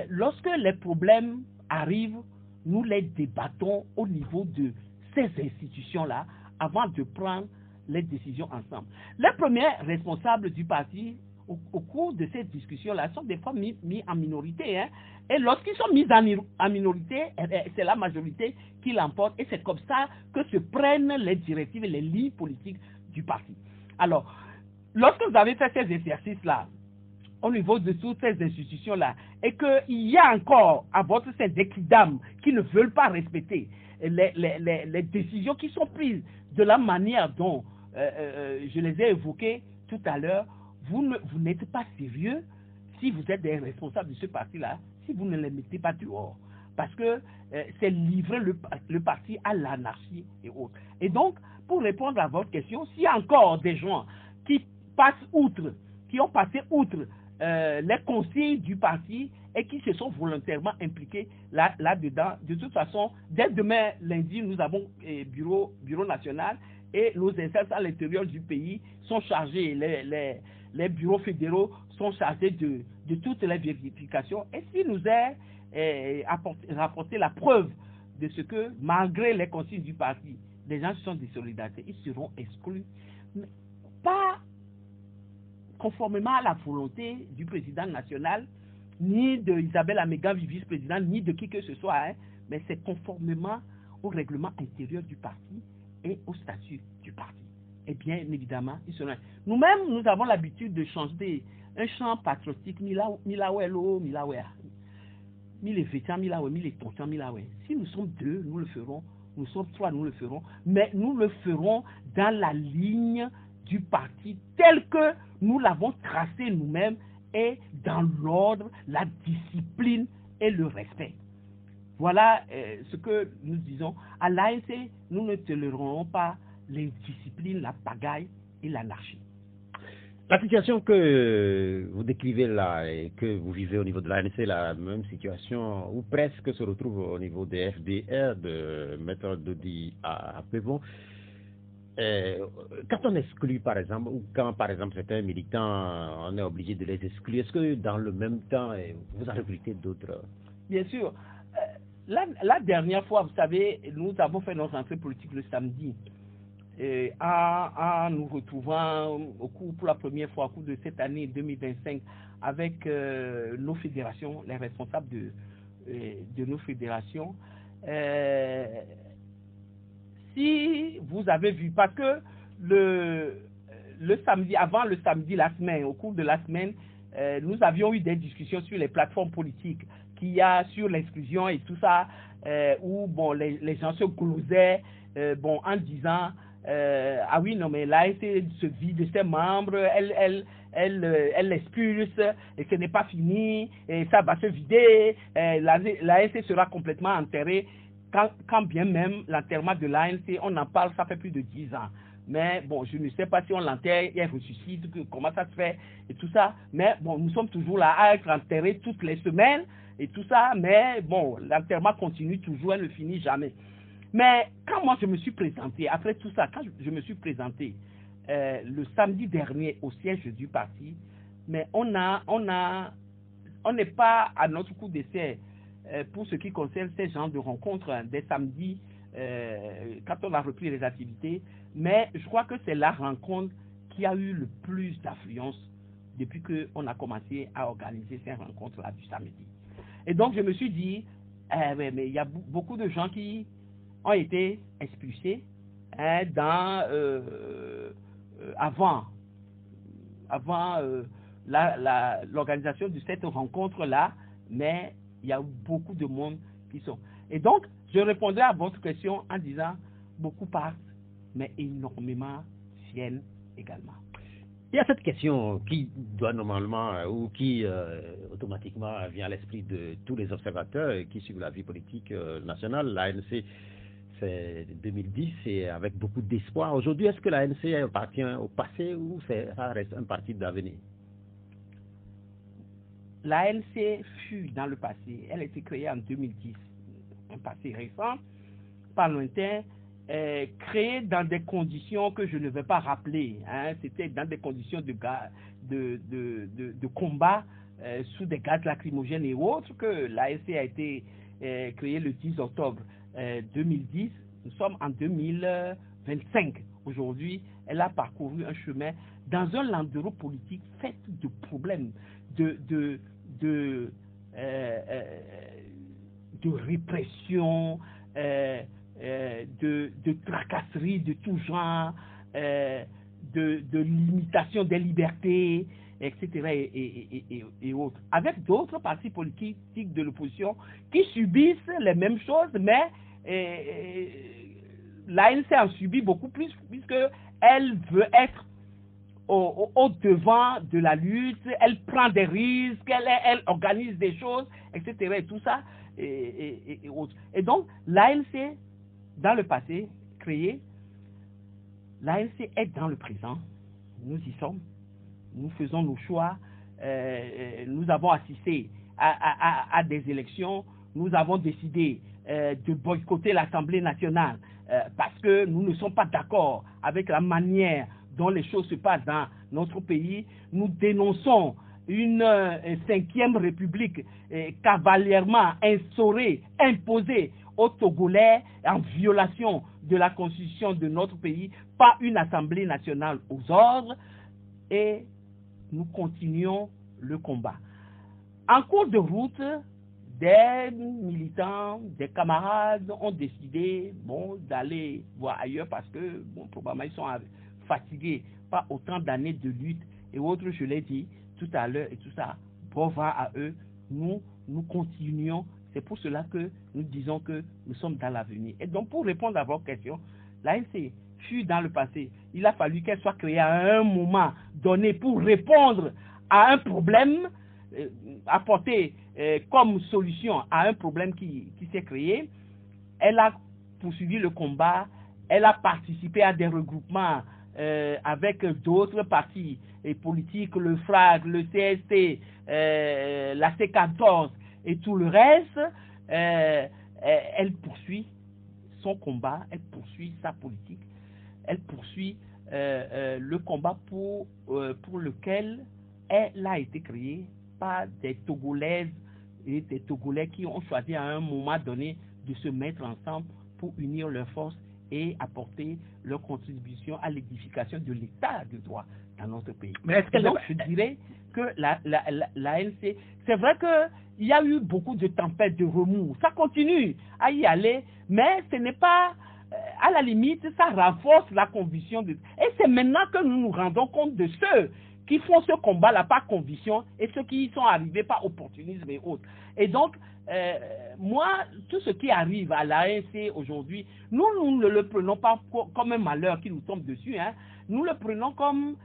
Lorsque les problèmes arrivent, nous les débattons au niveau de ces institutions-là avant de prendre les décisions ensemble. Les premiers responsables du parti au cours de ces discussions-là sont des fois mis en minorité. Et lorsqu'ils sont mis en minorité, c'est la majorité qui l'emporte. Et c'est comme ça que se prennent les directives et les lignes politiques du parti. Alors, lorsque vous avez fait ces exercices-là, au niveau de toutes ces institutions-là, et qu'il y a encore à votre sein des dames qui ne veulent pas respecter les décisions qui sont prises de la manière dont je les ai évoquées tout à l'heure, vous n'êtes pas sérieux si vous êtes des responsables de ce parti-là, si vous ne les mettez pas dehors. Parce que c'est livrer le parti à l'anarchie et autres. Et donc, pour répondre à votre question, s'il y a encore des gens qui ont passé outre les consignes du parti et qui se sont volontairement impliqués là-dedans, de toute façon, dès demain, lundi, nous avons bureau national et nos instances à l'intérieur du pays sont chargés, les bureaux fédéraux sont chargés de toutes les vérifications. Et s'il nous est rapporté la preuve de ce que, malgré les consignes du parti, des gens qui sont de solidarité, ils seront exclus, mais pas conformément à la volonté du président national, ni de Isabelle Améga, vice-présidente, ni de qui que ce soit, hein, mais c'est conformément au règlement intérieur du parti et au statut du parti. Et bien évidemment, ils seront... Nous-mêmes, nous avons l'habitude de chanter un chant patriotique, Milawelo, Milawea. Mille Vétian, Milawe, mille Tontan, Milawe. Si nous sommes deux, nous le ferons. Nous sommes trois, nous le ferons. Mais nous le ferons dans la ligne du parti tel que nous l'avons tracé nous-mêmes et dans l'ordre, la discipline et le respect. Voilà ce que nous disons. À l'ANC, nous ne tolérerons pas l'indiscipline, la pagaille et l'anarchie. La situation que vous décrivez là et que vous vivez au niveau de l'ANC, la même situation, ou presque se retrouve au niveau des FDR, de Maître Dodi à Pévon. Quand on exclut, par exemple, ou quand, par exemple, certains militants, on est obligé de les exclure, est-ce que dans le même temps, vous en recrutez d'autres? Bien sûr. La dernière fois, vous savez, nous avons fait notre entrée politique le samedi. En nous retrouvant pour la première fois au cours de cette année 2025 avec nos fédérations, les responsables de nos fédérations. Si vous avez vu, parce que le samedi, avant le samedi, la semaine, au cours de la semaine, nous avions eu des discussions sur les plateformes politiques qu'il y a sur l'exclusion et tout ça, où bon, les gens se glosaient en disant ah oui, non, mais l'ANC se vide de ses membres, elle l'expulse, et ce n'est pas fini, et ça va se vider, l'ANC sera complètement enterrée, quand bien même l'enterrement de l'ANC, on en parle, ça fait plus de 10 ans. Mais bon, je ne sais pas si on l'enterre, elle ressuscite, comment ça se fait, et tout ça. Mais bon, nous sommes toujours là à être enterrés toutes les semaines, et tout ça, mais bon, l'enterrement continue toujours, elle ne finit jamais. Mais quand moi je me suis présenté, après tout ça, quand je me suis présenté le samedi dernier au siège du parti, mais on n'est pas à notre coup d'essai pour ce qui concerne ces genres de rencontres des samedis quand on a repris les activités, mais je crois que c'est la rencontre qui a eu le plus d'affluence depuis qu'on a commencé à organiser ces rencontres-là du samedi. Et donc je me suis dit, mais il y a beaucoup de gens qui ont été expulsés avant l'organisation de cette rencontre-là, mais il y a beaucoup de monde qui sont. Et donc, je répondrai à votre question en disant, beaucoup partent, mais énormément viennent également. Il y a cette question qui doit normalement, ou qui automatiquement vient à l'esprit de tous les observateurs qui suivent la vie politique nationale. L'ANC, c'est 2010 et avec beaucoup d'espoir. Aujourd'hui, est-ce que l'ANC appartient au passé ou ça reste un parti d'avenir? L'ANC fut dans le passé, elle a été créée en 2010, un passé récent, pas lointain, créée dans des conditions que je ne vais pas rappeler. Hein. C'était dans des conditions de combat sous des gaz lacrymogènes et autres que l'ANC a été créée le 10 octobre 2010. Nous sommes en 2025. Aujourd'hui, elle a parcouru un chemin dans un landerneau politique fait de problèmes, de répression, de tracasseries de tout genre, de limitation des libertés, etc. et autres. Avec d'autres partis politiques de l'opposition qui subissent les mêmes choses, mais l'ANC en subit beaucoup plus, puisqu'elle veut être au devant de la lutte, elle prend des risques, elle organise des choses, etc. et tout ça, et autres. Et donc, l'ANC, dans le passé, créée, l'ANC est dans le présent. Nous y sommes. Nous faisons nos choix. Nous avons assisté à des élections. Nous avons décidé de boycotter l'Assemblée nationale parce que nous ne sommes pas d'accord avec la manière dont les choses se passent dans notre pays. Nous dénonçons une 5e république cavalièrement instaurée, imposée aux Togolais en violation de la constitution de notre pays par une Assemblée nationale aux ordres et nous continuons le combat. En cours de route, des militants, des camarades ont décidé d'aller voir ailleurs parce que probablement ils sont fatigués par autant d'années de lutte et autres, je l'ai dit tout à l'heure et tout ça, bravo à eux, nous continuons. C'est pour cela que nous disons que nous sommes dans l'avenir. Et donc, pour répondre à votre question, l'ANC fut dans le passé. Il a fallu qu'elle soit créée à un moment donné pour répondre à un problème, apporter comme solution à un problème qui s'est créé. Elle a poursuivi le combat, elle a participé à des regroupements avec d'autres partis politiques, le FRAG, le CST, la C14 et tout le reste. Elle poursuit son combat, elle poursuit sa politique, elle poursuit le combat pour lequel elle a été créée par des Togolaises et des Togolais qui ont choisi à un moment donné de se mettre ensemble pour unir leurs forces et apporter leur contribution à l'édification de l'état de droit dans notre pays. Mais donc, je dirais que l'ANC, c'est vrai qu'il y a eu beaucoup de tempêtes, de remous. Ça continue à y aller, mais ce n'est pas, à la limite, ça renforce la conviction. Et c'est maintenant que nous nous rendons compte de ceux qui font ce combat-là par conviction et ceux qui y sont arrivés par opportunisme et autres. Et donc, moi, tout ce qui arrive à l'ANC aujourd'hui, nous ne le prenons pas comme un malheur qui nous tombe dessus, hein. Nous le prenons comme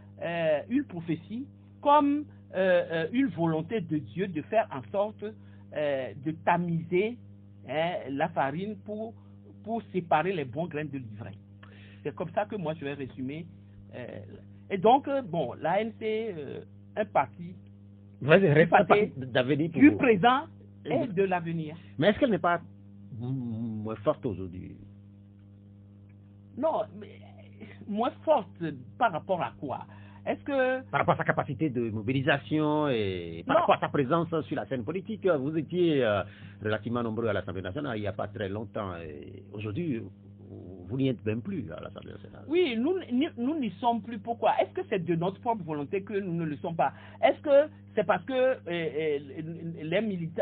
une prophétie, comme une volonté de Dieu de faire en sorte de tamiser la farine pour séparer les bons grains de l'ivraie. C'est comme ça que moi je vais résumer. Et donc, l'ANC, un parti du présent et de l'avenir. Mais est-ce qu'elle n'est pas moins forte aujourd'hui? Non, mais moins forte par rapport à quoi? Est-ce que... Par rapport à sa capacité de mobilisation et par rapport à sa présence sur la scène politique, vous étiez relativement nombreux à l'Assemblée nationale il n'y a pas très longtemps. Aujourd'hui, vous n'y êtes même plus à l'Assemblée nationale. Oui, nous n'y sommes plus. Pourquoi? Est-ce que c'est de notre propre volonté que nous ne le sommes pas? Est-ce que c'est parce que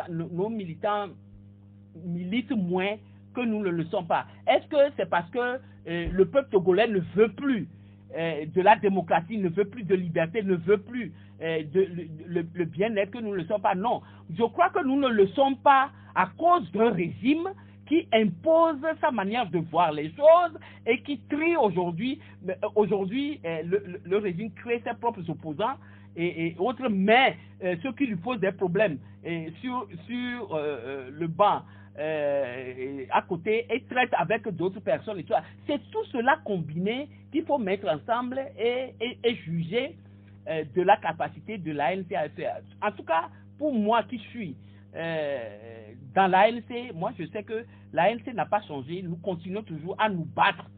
nos militants militent moins que nous ne le sommes pas? Est-ce que c'est parce que le peuple togolais ne veut plus de la démocratie, ne veut plus de liberté, ne veut plus le bien-être que nous ne le sommes pas? Non. Je crois que nous ne le sommes pas à cause d'un régime qui impose sa manière de voir les choses et qui trie aujourd'hui. Aujourd'hui, le régime crée ses propres opposants et autres, mais ceux qui lui posent des problèmes sur le banc à côté et traite avec d'autres personnes. C'est tout cela combiné qu'il faut mettre ensemble et juger de la capacité de l'ANC à faire. En tout cas, pour moi qui suis dans l'ANC, moi je sais que l'ANC n'a pas changé. Nous continuons toujours à nous battre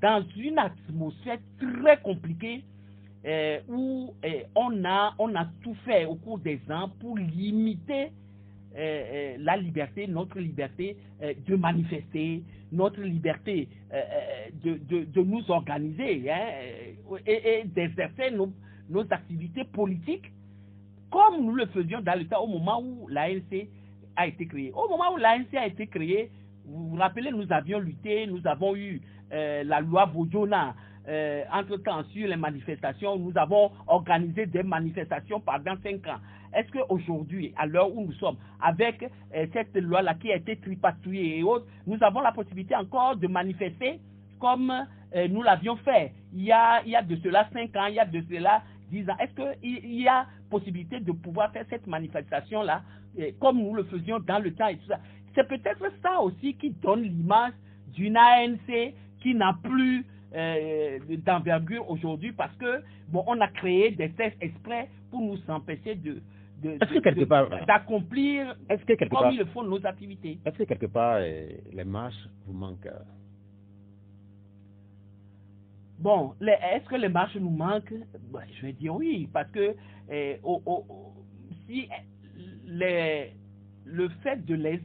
dans une atmosphère très compliquée où on a tout fait au cours des ans pour limiter la liberté, notre liberté de manifester, notre liberté de nous organiser et d'exercer nos activités politiques comme nous le faisions dans le temps au moment où l'ANC a été créée. Au moment où l'ANC a été créée, vous vous rappelez, nous avions lutté, nous avons eu la loi Bojona. Entre-temps, sur les manifestations, nous avons organisé des manifestations pendant 5 ans. Est-ce qu'aujourd'hui, à l'heure où nous sommes, avec cette loi-là qui a été tripatouillée et autres, nous avons la possibilité encore de manifester comme nous l'avions fait il y a de cela 5 ans, il y a de cela 10 ans? Est-ce qu'il y a possibilité de pouvoir faire cette manifestation-là comme nous le faisions dans le temps et tout ça? C'est peut-être ça aussi qui donne l'image d'une ANC qui n'a plus d'envergure aujourd'hui parce que on a créé des tests exprès pour nous empêcher d'accomplir comme il le faut nos activités. Est-ce que quelque part les marches vous manquent? Bon, est-ce que les marches nous manquent? Je vais dire oui, parce que si le fait de les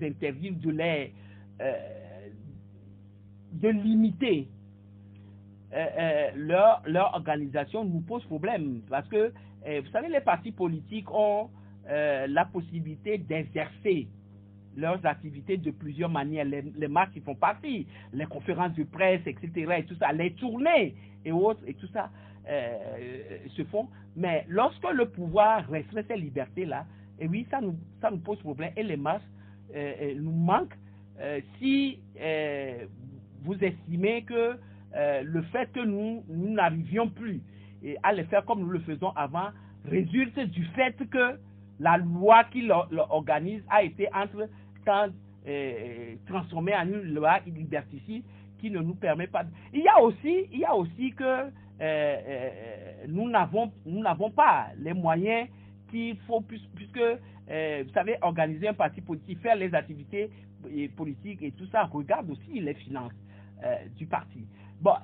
interdire, de limiter leur organisation nous pose problème. Parce que, vous savez, les partis politiques ont la possibilité d'exercer leurs activités de plusieurs manières. Les marches qui font partie, les conférences de presse, etc., et tout ça, les tournées et autres, et tout ça se font. Mais lorsque le pouvoir restreint ces libertés-là, et oui, ça nous pose problème. Et les marches nous manquent si vous estimez que le fait que nous n'arrivions plus à les faire comme nous le faisons avant résulte du fait que la loi qui l'organise a été transformée en une loi liberticide qui ne nous permet pas. Il y a aussi que nous n'avons pas les moyens qu'il faut, puisque vous savez, organiser un parti politique, faire les activités politiques et tout ça regarde aussi les finances du parti. Bon,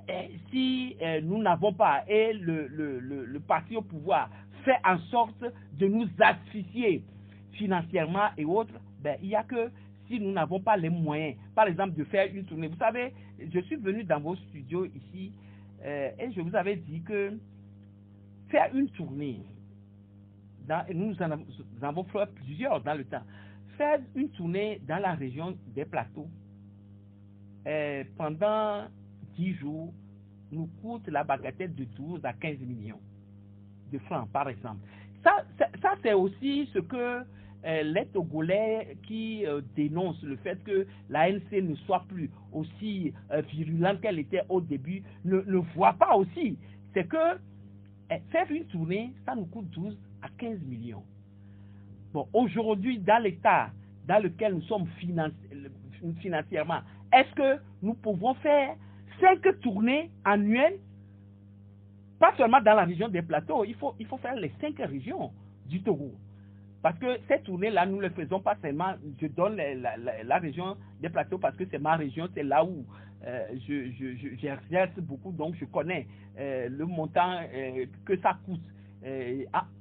si nous n'avons pas, et le parti au pouvoir fait en sorte de nous asphyxier financièrement et autres, ben, il n'y a que si nous n'avons pas les moyens, par exemple, de faire une tournée. Vous savez, je suis venu dans vos studios ici et je vous avais dit que faire une tournée, nous en avons fait plusieurs dans le temps, faire une tournée dans la région des plateaux pendant 10 jours nous coûte la bagatelle de 12 à 15 millions de francs, par exemple. Ça c'est aussi ce que les Togolais qui dénoncent le fait que l'ANC ne soit plus aussi virulente qu'elle était au début ne voient pas aussi. C'est que faire une tournée, ça nous coûte 12 à 15 millions. Bon, aujourd'hui, dans l'état dans lequel nous sommes financièrement, est-ce que nous pouvons faire 5 tournées annuelles? Pas seulement dans la région des plateaux, il faut faire les 5 régions du Togo. Parce que ces tournées-là, nous ne les faisons pas seulement, je donne la région des plateaux parce que c'est ma région, c'est là où j'exerce beaucoup, donc je connais le montant que ça coûte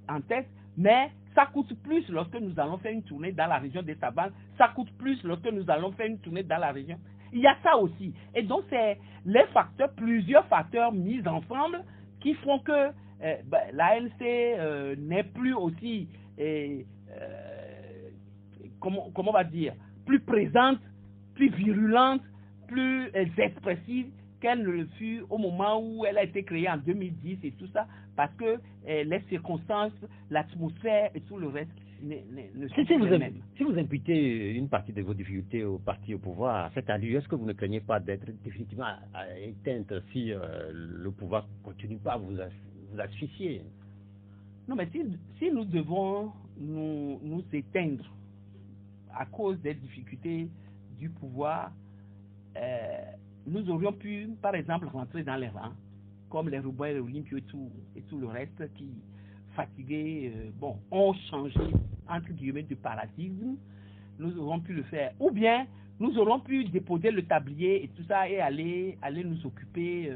en tête, mais ça coûte plus lorsque nous allons faire une tournée dans la région des Sabannes, ça coûte plus lorsque nous allons faire une tournée dans la région. Il y a ça aussi. Et donc, c'est les facteurs, plusieurs facteurs mis ensemble qui font que l'ANC n'est plus aussi, comment on va dire, plus présente, plus virulente, plus expressive qu'elle ne le fut au moment où elle a été créée en 2010 et tout ça, parce que les circonstances, l'atmosphère et tout le reste ne sont pas les mêmes. Si vous imputez une partie de vos difficultés au parti au pouvoir, à cette allure, est-ce que vous ne craignez pas d'être définitivement éteinte si le pouvoir ne continue pas à vous asphyxier? Non, mais si nous devons nous éteindre à cause des difficultés du pouvoir, nous aurions pu, par exemple, rentrer dans les rangs, comme les Roubaix, les Olympiques et tout le reste qui, fatigués, ont changé, entre guillemets, de paradigme. Nous aurions pu le faire. Ou bien, nous aurions pu déposer le tablier et tout ça et aller nous occuper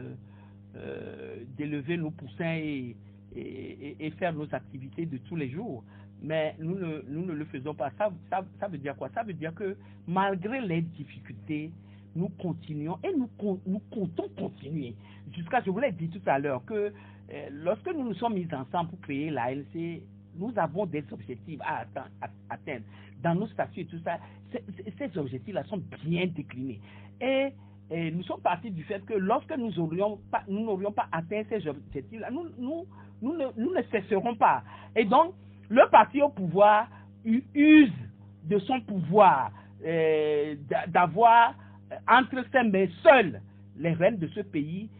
d'élever nos poussins et faire nos activités de tous les jours. Mais nous ne le faisons pas. Ça veut dire quoi? Ça veut dire que malgré les difficultés, nous continuons et nous comptons continuer. Jusqu'à, je vous l'ai dit tout à l'heure, que lorsque nous nous sommes mis ensemble pour créer l'ANC, nous avons des objectifs à atteindre. Dans nos statuts et tout ça, ces objectifs-là sont bien déclinés. Et nous sommes partis du fait que lorsque nous n'aurions pas atteint ces objectifs-là, nous ne cesserons pas. Et donc, le parti au pouvoir use de son pouvoir d'avoir entre ses mains seules les rênes de ce pays,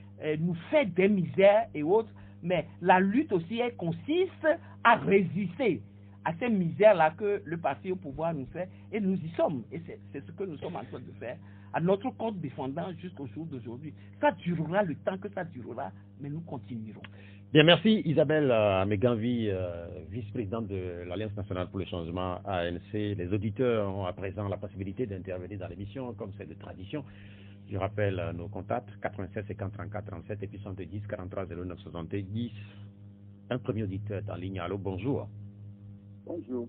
nous fait des misères et autres, mais la lutte aussi elle consiste à résister à ces misères-là que le parti au pouvoir nous fait, et nous y sommes, et c'est ce que nous sommes en train de faire, à notre compte défendant jusqu'au jour d'aujourd'hui. Ça durera le temps que ça durera, mais nous continuerons. Bien, merci Isabelle Ameganvi, vice-présidente de l'Alliance nationale pour le changement ANC. Les auditeurs ont à présent la possibilité d'intervenir dans l'émission, comme c'est de tradition. Je rappelle nos contacts, 96 50 34 37 et puis 70 43 09 70. Un premier auditeur est en ligne. Allô, bonjour. Bonjour.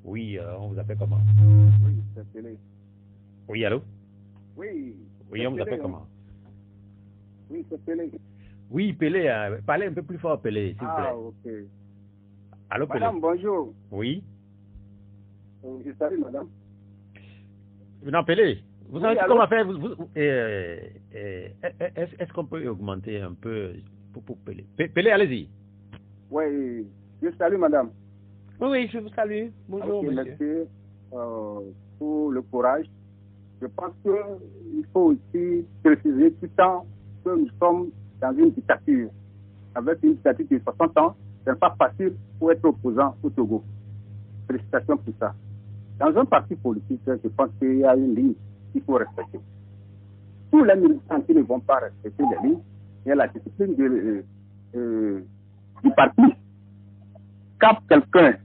Oui, on vous appelle comment? Oui, c'est Pelé. Oui, allô? Oui. Oui, on vous appelle comment? Oui, c'est Pelé. Oui, Pelé, parlez un peu plus fort, Pelé, s'il vous plaît. Ah, ok. Allô, Pelé? Madame, bonjour. Oui? Je salue, madame. Non, Pelé, vous Oui, savez allô? comment faire? Est-ce qu'on peut augmenter un peu pour Pelé? Pelé, allez-y. Oui, je salue, madame. Oui, oui, je vous salue. Bonjour, Ok, monsieur. merci pour le courage. Je pense qu'il faut aussi préciser tout le temps que nous sommes dans une dictature. Avec une dictature de 60 ans, ce n'est pas facile pour être opposant au Togo. Félicitations pour ça. Dans un parti politique, je pense qu'il y a une ligne qu'il faut respecter. Tous les militants qui ne vont pas respecter les lignes, il y a la discipline du parti. Quand quelqu'un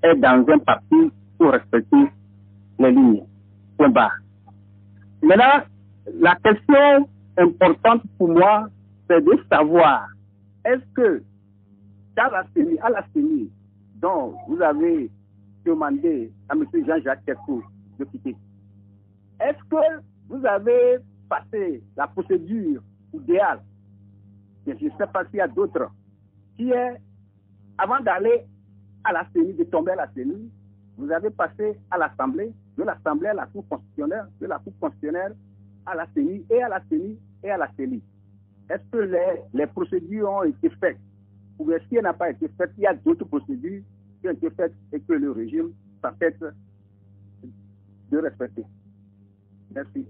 est dans un parti, il faut respecter les lignes. Point barre. Maintenant, la question importante pour moi, c'est de savoir, est-ce que à la CENI, dont vous avez demandé à M. Jean-Jacques Teko de quitter, est-ce que vous avez passé la procédure idéale, je ne sais pas s'il y a d'autres, qui est, avant d'aller à la CENI, de tomber à la CENI, vous avez passé à l'Assemblée, de l'Assemblée à la Cour constitutionnelle, de la Cour constitutionnelle à la CENI et à la CENI et à la CENI. Est-ce que les procédures ont été faites? Ou est-ce qu'elles n'ont pas été faites? Il y a d'autres procédures qui ont été faites et que le régime s'apprête de respecter. Merci.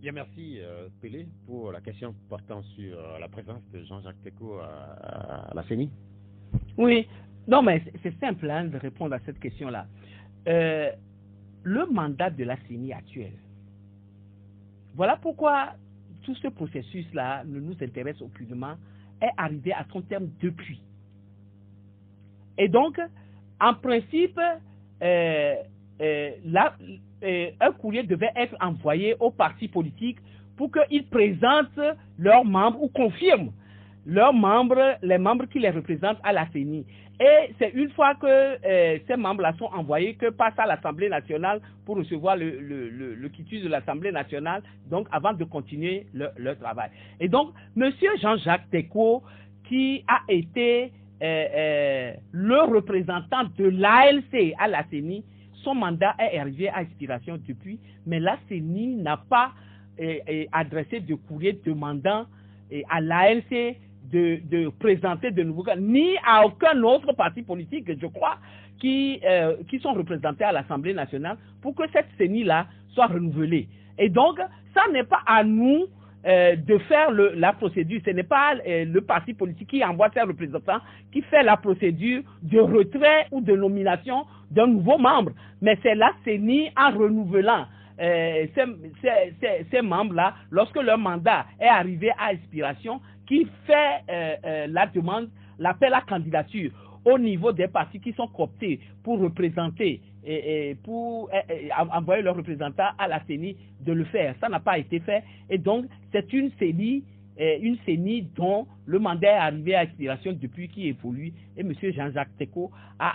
Bien, merci, Pelé, pour la question portant sur la présence de Jean-Jacques Teko à la CENI. Oui, non, mais c'est simple hein, de répondre à cette question-là. Le mandat de la CENI actuelle, voilà pourquoi tout ce processus-là ne nous intéresse aucunement, est arrivé à son terme depuis. Et donc, en principe, un courrier devait être envoyé aux partis politiques pour qu'ils présentent leurs membres ou confirment leurs membres, les membres qui les représentent à la CENI. Et c'est une fois que ces membres-là sont envoyés que passe à l'Assemblée nationale pour recevoir le quitus de l'Assemblée nationale, donc avant de continuer leur travail. Et donc, M. Jean-Jacques Teko, qui a été le représentant de l'ALC à la CENI, son mandat est arrivé à expiration depuis, mais la CENI n'a pas adressé de courrier demandant à l'ALC de présenter de nouveaux cas, ni à aucun autre parti politique, je crois, qui sont représentés à l'Assemblée nationale pour que cette CENI-là soit renouvelée. Et donc, ça n'est pas à nous de faire la procédure. Ce n'est pas le parti politique qui envoie ses représentants qui fait la procédure de retrait ou de nomination d'un nouveau membre. Mais c'est la CENI en renouvelant ces membres-là, lorsque leur mandat est arrivé à expiration, qui fait la demande, l'appel à candidature au niveau des partis qui sont cooptés pour représenter et pour envoyer leurs représentants à la CENI de le faire. Ça n'a pas été fait. Et donc, c'est une CENI dont le mandat est arrivé à expiration depuis qui évolue. Et M. Jean-Jacques Teko a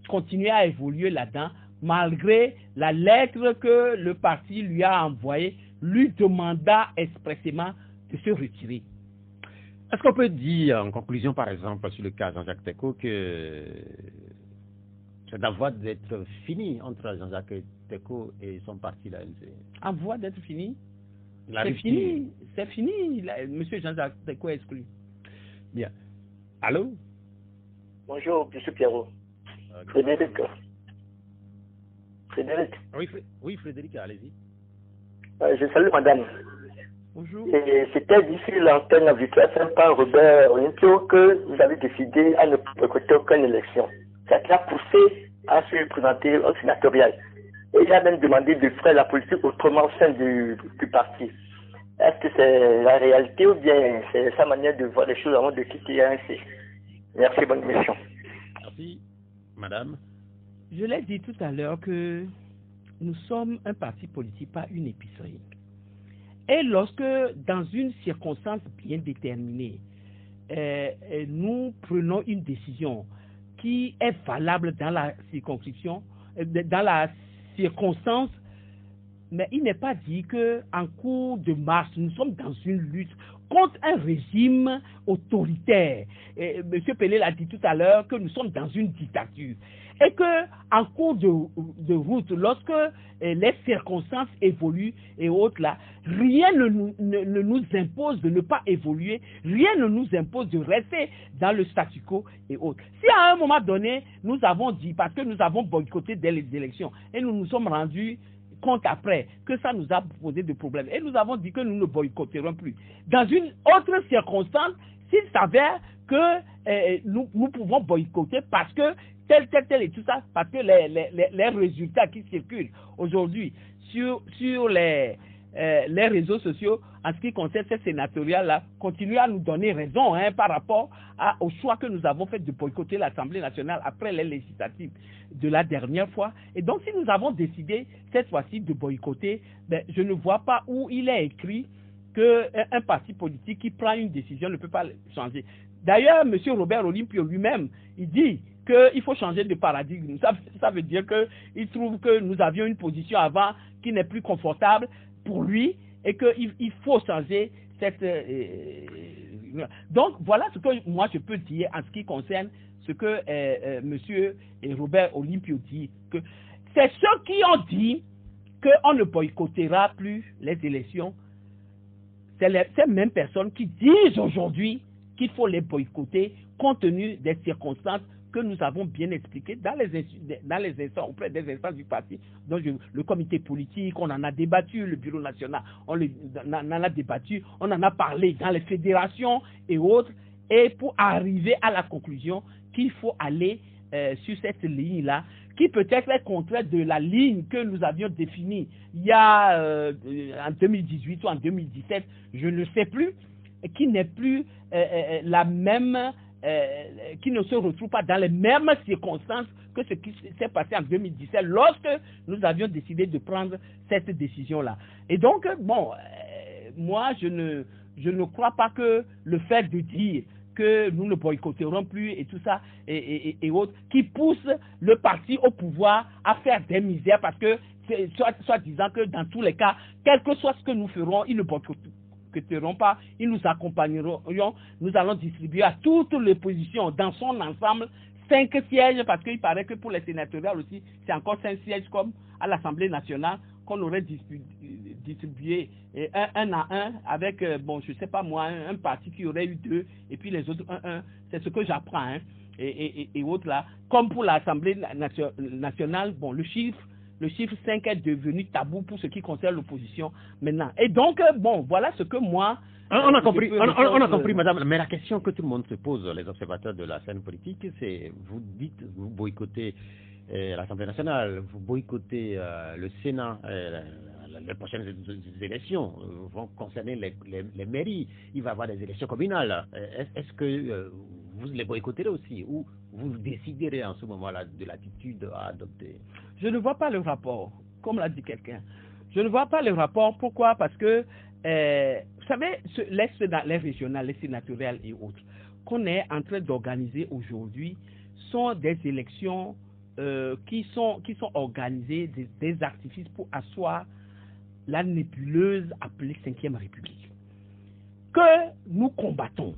continué à évoluer là-dedans, malgré la lettre que le parti lui a envoyée, lui demanda expressément de se retirer. Est-ce qu'on peut dire, en conclusion, par exemple, sur le cas Jean-Jacques Teko, que c'est la voie d'être fini entre Jean-Jacques Teko et son parti, l'ANC? En voie d'être fini? C'est fini. C'est fini. Monsieur Jean-Jacques Teko est exclu. Bien. Allô? Bonjour, M. Pierrot. Frédéric. Frédéric. Oui, Frédéric, allez-y. Je salue madame. Bonjour. C'était d'ici l'antenne Victoire Sympa Robert Olympio que vous avez décidé à ne boycotter aucune élection. Ça a poussé à se présenter au sénatorial. Et il a même demandé de faire la politique autrement au sein du parti. Est-ce que c'est la réalité ou bien c'est sa manière de voir les choses avant de quitter ANC? Merci, bonne mission. Merci, madame. Je l'ai dit tout à l'heure que nous sommes un parti politique, pas une épicerie. Et lorsque, dans une circonstance bien déterminée, nous prenons une décision qui est valable dans la circonscription, dans la circonstance, mais il n'est pas dit qu'en cours de marche, nous sommes dans une lutte contre un régime autoritaire. M. Pelé l'a dit tout à l'heure que nous sommes dans une dictature. Et qu'en cours de route, lorsque les circonstances évoluent et autres là, rien ne nous impose de ne pas évoluer, rien ne nous impose de rester dans le statu quo et autres. Si à un moment donné, nous avons dit, parce que nous avons boycotté dès les élections, et nous nous sommes rendus compte après que ça nous a posé des problèmes, et nous avons dit que nous ne boycotterons plus. Dans une autre circonstance, s'il s'avère que nous pouvons boycotter parce que tel et tout ça, parce que les résultats qui circulent aujourd'hui sur les réseaux sociaux en ce qui concerne ces sénatoriales-là continuent à nous donner raison par rapport au choix que nous avons fait de boycotter l'Assemblée nationale après les législatives de la dernière fois. Et donc, si nous avons décidé cette fois-ci de boycotter, je ne vois pas où il est écrit qu'un parti politique qui prend une décision ne peut pas changer. D'ailleurs, M. Robert Olympio lui-même, il dit qu'il faut changer de paradigme. Ça veut dire qu'il trouve que nous avions une position avant qui n'est plus confortable pour lui et qu'il faut changer cette... Donc, voilà ce que moi je peux dire en ce qui concerne ce que M. Robert Olympio dit. C'est ceux qui ont dit qu'on ne boycottera plus les élections. C'est ces mêmes personnes qui disent aujourd'hui qu'il faut les boycotter compte tenu des circonstances que nous avons bien expliquées dans les instants, auprès des instances du parti, donc le comité politique, on en a débattu, le bureau national, on en a débattu, on en a parlé dans les fédérations et autres, et pour arriver à la conclusion qu'il faut aller sur cette ligne-là, qui peut-être est contraire de la ligne que nous avions définie il y a en 2018 ou en 2017, je ne sais plus, qui n'est plus la même, qui ne se retrouve pas dans les mêmes circonstances que ce qui s'est passé en 2017 lorsque nous avions décidé de prendre cette décision-là. Et donc, bon, moi, je ne crois pas que le fait de dire que nous ne boycotterons plus et tout ça et autres, qui pousse le parti au pouvoir à faire des misères parce que, soit disant que dans tous les cas, quel que soit ce que nous ferons, ils ne boycotteront pas, ils nous accompagneront, nous allons distribuer à toutes les positions dans son ensemble 5 sièges, parce qu'il paraît que pour les sénatoriales aussi, c'est encore 5 sièges comme à l'Assemblée nationale qu'on aurait distribué un à un avec, bon, je sais pas moi, un parti qui aurait eu 2 et puis les autres 1. C'est ce que j'apprends, et autres là. Comme pour l'Assemblée nationale, bon, le chiffre 5 est devenu tabou pour ce qui concerne l'opposition maintenant. Et donc, bon, voilà ce que moi... On a compris, madame, mais la question que tout le monde se pose, les observateurs de la scène politique, c'est, vous dites, vous boycottez l'Assemblée nationale, vous boycottez le Sénat, les prochaines élections vont concerner les mairies, il va y avoir des élections communales. Est-ce que vous les boycotterez aussi, ou vous déciderez en ce moment-là de l'attitude à adopter? Je ne vois pas le rapport, comme l'a dit quelqu'un. Je ne vois pas le rapport. Pourquoi? Parce que, vous savez, les régionales, les sénatoriales et autres, qu'on est en train d'organiser aujourd'hui, sont des élections qui sont organisées des artifices pour asseoir la nébuleuse appelée 5e République. Que nous combattons.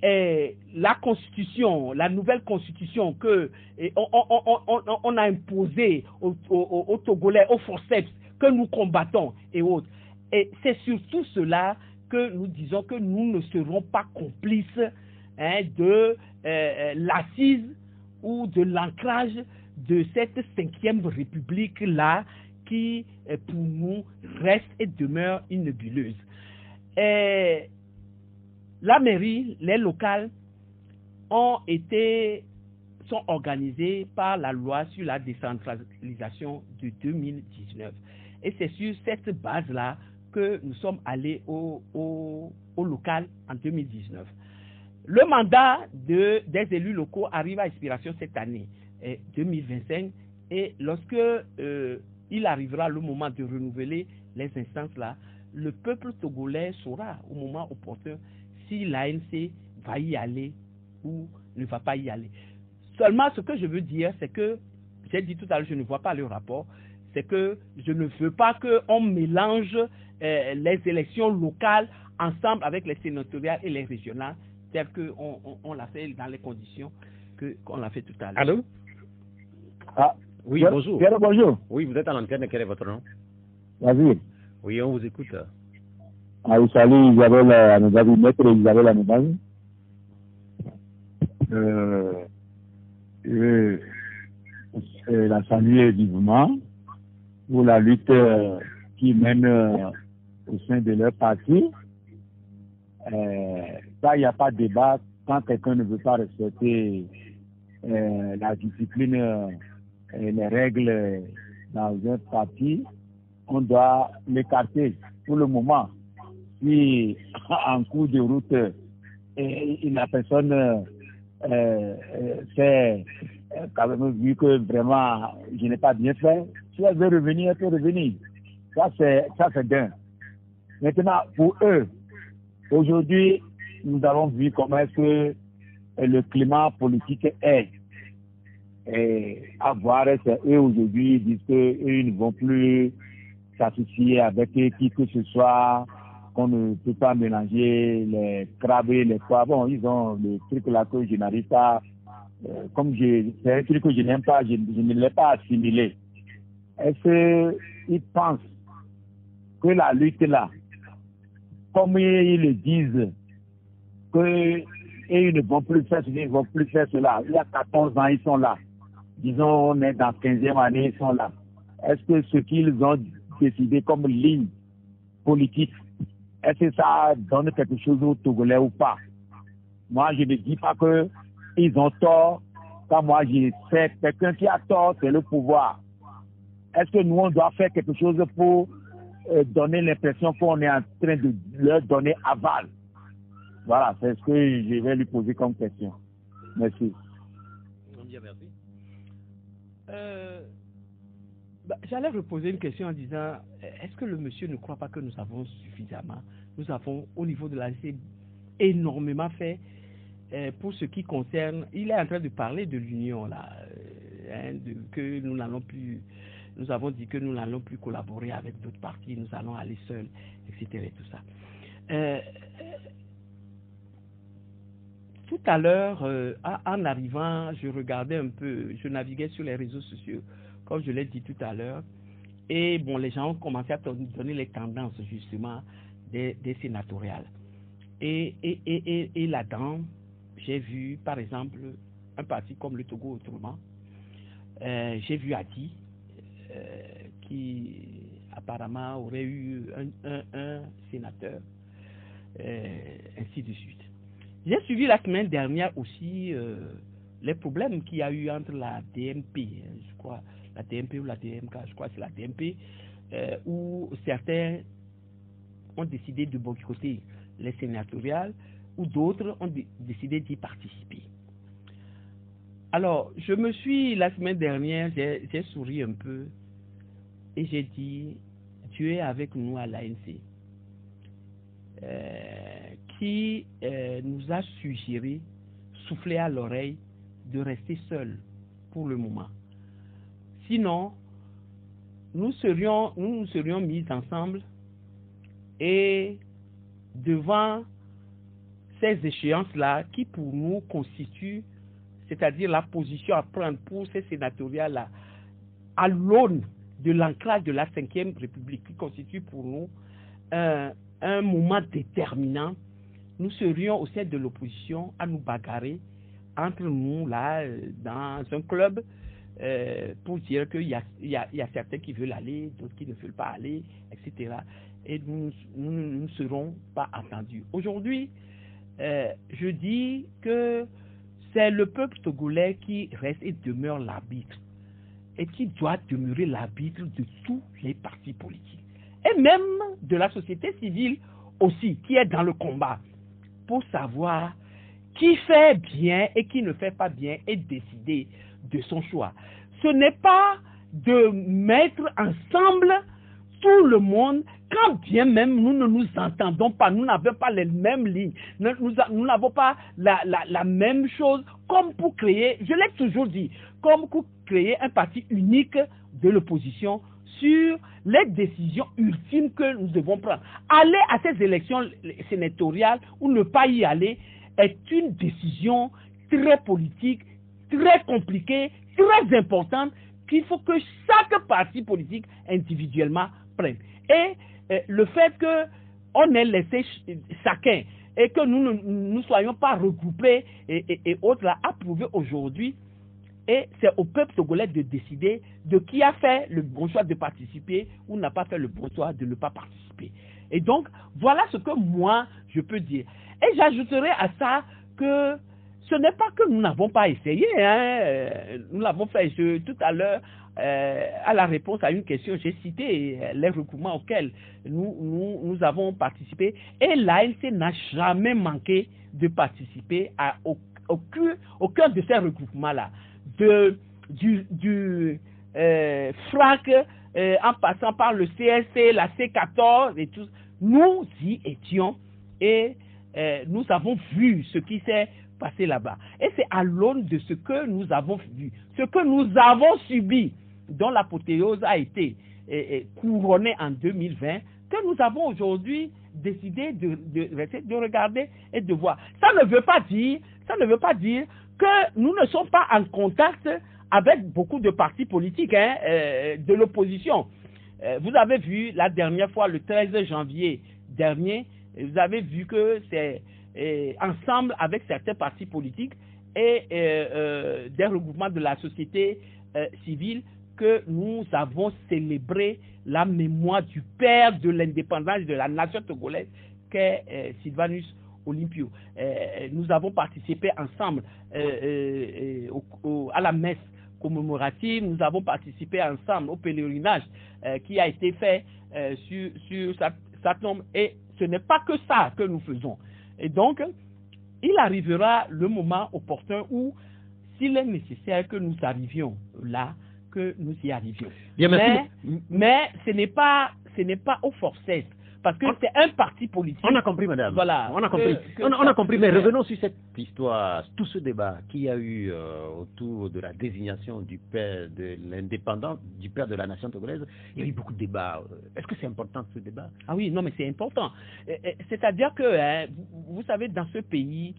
La constitution, la nouvelle constitution que on a imposée aux Togolais, aux forceps, que nous combattons et autres. Et c'est surtout cela que nous disons que nous ne serons pas complices de l'assise ou de l'ancrage de cette 5e République-là qui, pour nous, reste et demeure une nébuleuse. La mairie, les locales sont organisées par la loi sur la décentralisation de 2019. Et c'est sur cette base-là que nous sommes allés au local en 2019. Le mandat des élus locaux arrive à expiration cette année, 2025, et lorsque il arrivera le moment de renouveler les instances-là, le peuple togolais saura au moment opportun si l'ANC va y aller ou ne va pas y aller. Seulement, ce que je veux dire, c'est que, j'ai dit tout à l'heure, je ne vois pas le rapport, c'est que je ne veux pas qu'on mélange les élections locales ensemble avec les sénatoriales et les régionales, telles qu'on l'a fait dans les conditions qu'on l'a fait tout à l'heure. Allô? Ah, Oui, Pierre, bonjour. Pierre, bonjour. Oui, vous êtes à l'antenne, quel est votre nom? Vas-y. Oui, on vous écoute. Ah, salut Isabelle Anogabi, maître Isabelle Anogabi. La saluer vivement pour la lutte qui mène au sein de leur parti. Ça, il n'y a pas de débat. Quand quelqu'un ne veut pas respecter la discipline et les règles dans un parti, on doit l'écarter pour le moment. Si en cours de route, la personne c'est quand même vu que vraiment je n'ai pas bien fait, si elle veut revenir, elle peut revenir. Ça c'est bien. Maintenant, pour eux, aujourd'hui, nous avons vu comment est-ce que le climat politique est. Et à voir, c'est eux aujourd'hui, ils disent qu'eux ne vont plus s'associer avec qui que ce soit, qu'on ne peut pas mélanger les crabes et les pois. Bon, ils ont le truc là que je n'arrive pas, c'est un truc que je n'aime pas, je ne l'ai pas assimilé. Est-ce qu'ils pensent que la lutte là, comme ils le disent, qu'ils ne vont plus faire ceci, ils ne vont plus faire cela. Il y a 14 ans, ils sont là. Disons, on est dans 15e année, ils sont là. Est-ce que ce qu'ils ont décidé comme ligne politique, est-ce que ça donne quelque chose aux Togolais ou pas? Moi, je ne dis pas qu'ils ont tort. Quand moi, je sais quelqu'un qui a tort, c'est le pouvoir. Est-ce que nous, on doit faire quelque chose pour donner l'impression qu'on est en train de leur donner aval? Voilà, c'est ce que je vais lui poser comme question. Merci. Merci. J'allais reposer une question en disant, est-ce que le monsieur ne croit pas que nous avons suffisamment, nous avons au niveau de la lycée énormément fait pour ce qui concerne, il est en train de parler de l'union là, que nous n'allons plus, nous avons dit que nous n'allons plus collaborer avec d'autres partis, nous allons aller seuls, etc. et tout ça. Tout à l'heure, en arrivant, je regardais un peu, je naviguais sur les réseaux sociaux, comme je l'ai dit tout à l'heure, et bon, les gens ont commencé à donner les tendances justement des sénatoriales. Et là-dedans, j'ai vu, par exemple, un parti comme le Togo Autrement, j'ai vu Adi, qui apparemment aurait eu un sénateur, ainsi de suite. J'ai suivi la semaine dernière aussi les problèmes qu'il y a eu entre la DMP, je crois, la DMP ou la DMK, je crois que c'est la DMP, où certains ont décidé de boycotter les sénatoriales, ou d'autres ont décidé d'y participer. Alors, je me suis, la semaine dernière, j'ai souri un peu, et j'ai dit, Dieu est avec nous à l'ANC. Qui nous a suggéré, soufflé à l'oreille, de rester seuls pour le moment. Sinon, nous nous serions mis ensemble et devant ces échéances-là qui pour nous constituent, c'est-à-dire la position à prendre pour ces sénatoriales-là, à l'aune de l'ancrage de la 5e République, qui constitue pour nous un moment déterminant, nous serions au sein de l'opposition à nous bagarrer entre nous, là, dans un club, pour dire qu'il y a certains qui veulent aller, d'autres qui ne veulent pas aller, etc. Et nous ne serons pas entendus. Aujourd'hui, je dis que c'est le peuple togolais qui reste et demeure l'arbitre, et qui doit demeurer l'arbitre de tous les partis politiques, et même de la société civile aussi, qui est dans le combat, pour savoir qui fait bien et qui ne fait pas bien et décider de son choix. Ce n'est pas de mettre ensemble tout le monde, quand bien même nous ne nous entendons pas, nous n'avons pas les mêmes lignes, nous n'avons pas la même chose, comme pour créer, je l'ai toujours dit, comme pour créer un parti unique de l'opposition sur les décisions ultimes que nous devons prendre. Aller à ces élections sénatoriales ou ne pas y aller est une décision très politique, très compliquée, très importante, qu'il faut que chaque parti politique individuellement prenne. Et le fait qu'on ait laissé chacun et que nous ne soyons pas regroupés et autres là, a prouvé aujourd'hui, et c'est au peuple togolais de décider de qui a fait le bon choix de participer ou n'a pas fait le bon choix de ne pas participer. Et donc, voilà ce que moi, je peux dire. Et j'ajouterai à ça que ce n'est pas que nous n'avons pas essayé, hein. Nous l'avons fait. Tout à l'heure, à la réponse à une question, j'ai cité les regroupements auxquels nous avons participé. Et l'ANC n'a jamais manqué de participer à aucun de ces regroupements-là. Du FRAC, en passant par le CSC, la C14 et tout, nous y étions et nous avons vu ce qui s'est passé là-bas. Et c'est à l'aune de ce que nous avons vu, ce que nous avons subi, dont l'apothéose a été couronnée en 2020, que nous avons aujourd'hui décidé de regarder et de voir. Ça ne veut pas dire que nous ne sommes pas en contact avec beaucoup de partis politiques de l'opposition. Vous avez vu la dernière fois, le 13 janvier dernier, vous avez vu que c'est ensemble avec certains partis politiques et des regroupements de la société civile que nous avons célébré la mémoire du père de l'indépendance de la nation togolaise qu'est Sylvanus Olympio. Nous avons participé ensemble à la messe commémorative, nous avons participé ensemble au pèlerinage qui a été fait sur sa tombe, et ce n'est pas que ça que nous faisons. Et donc, il arrivera le moment opportun où, s'il est nécessaire que nous arrivions là, que nous y arrivions. Bien, mais ce n'est pas au forceps. Parce que c'est un parti politique. On a compris, madame. Voilà. On a compris. On a compris, mais revenons sur cette histoire, tout ce débat qu'il y a eu autour de la désignation du père de l'indépendance, du père de la nation togolaise. Il y a eu beaucoup de débats. Est-ce que c'est important ce débat? Ah oui, non, mais c'est important. C'est-à-dire que, vous savez, dans ce pays,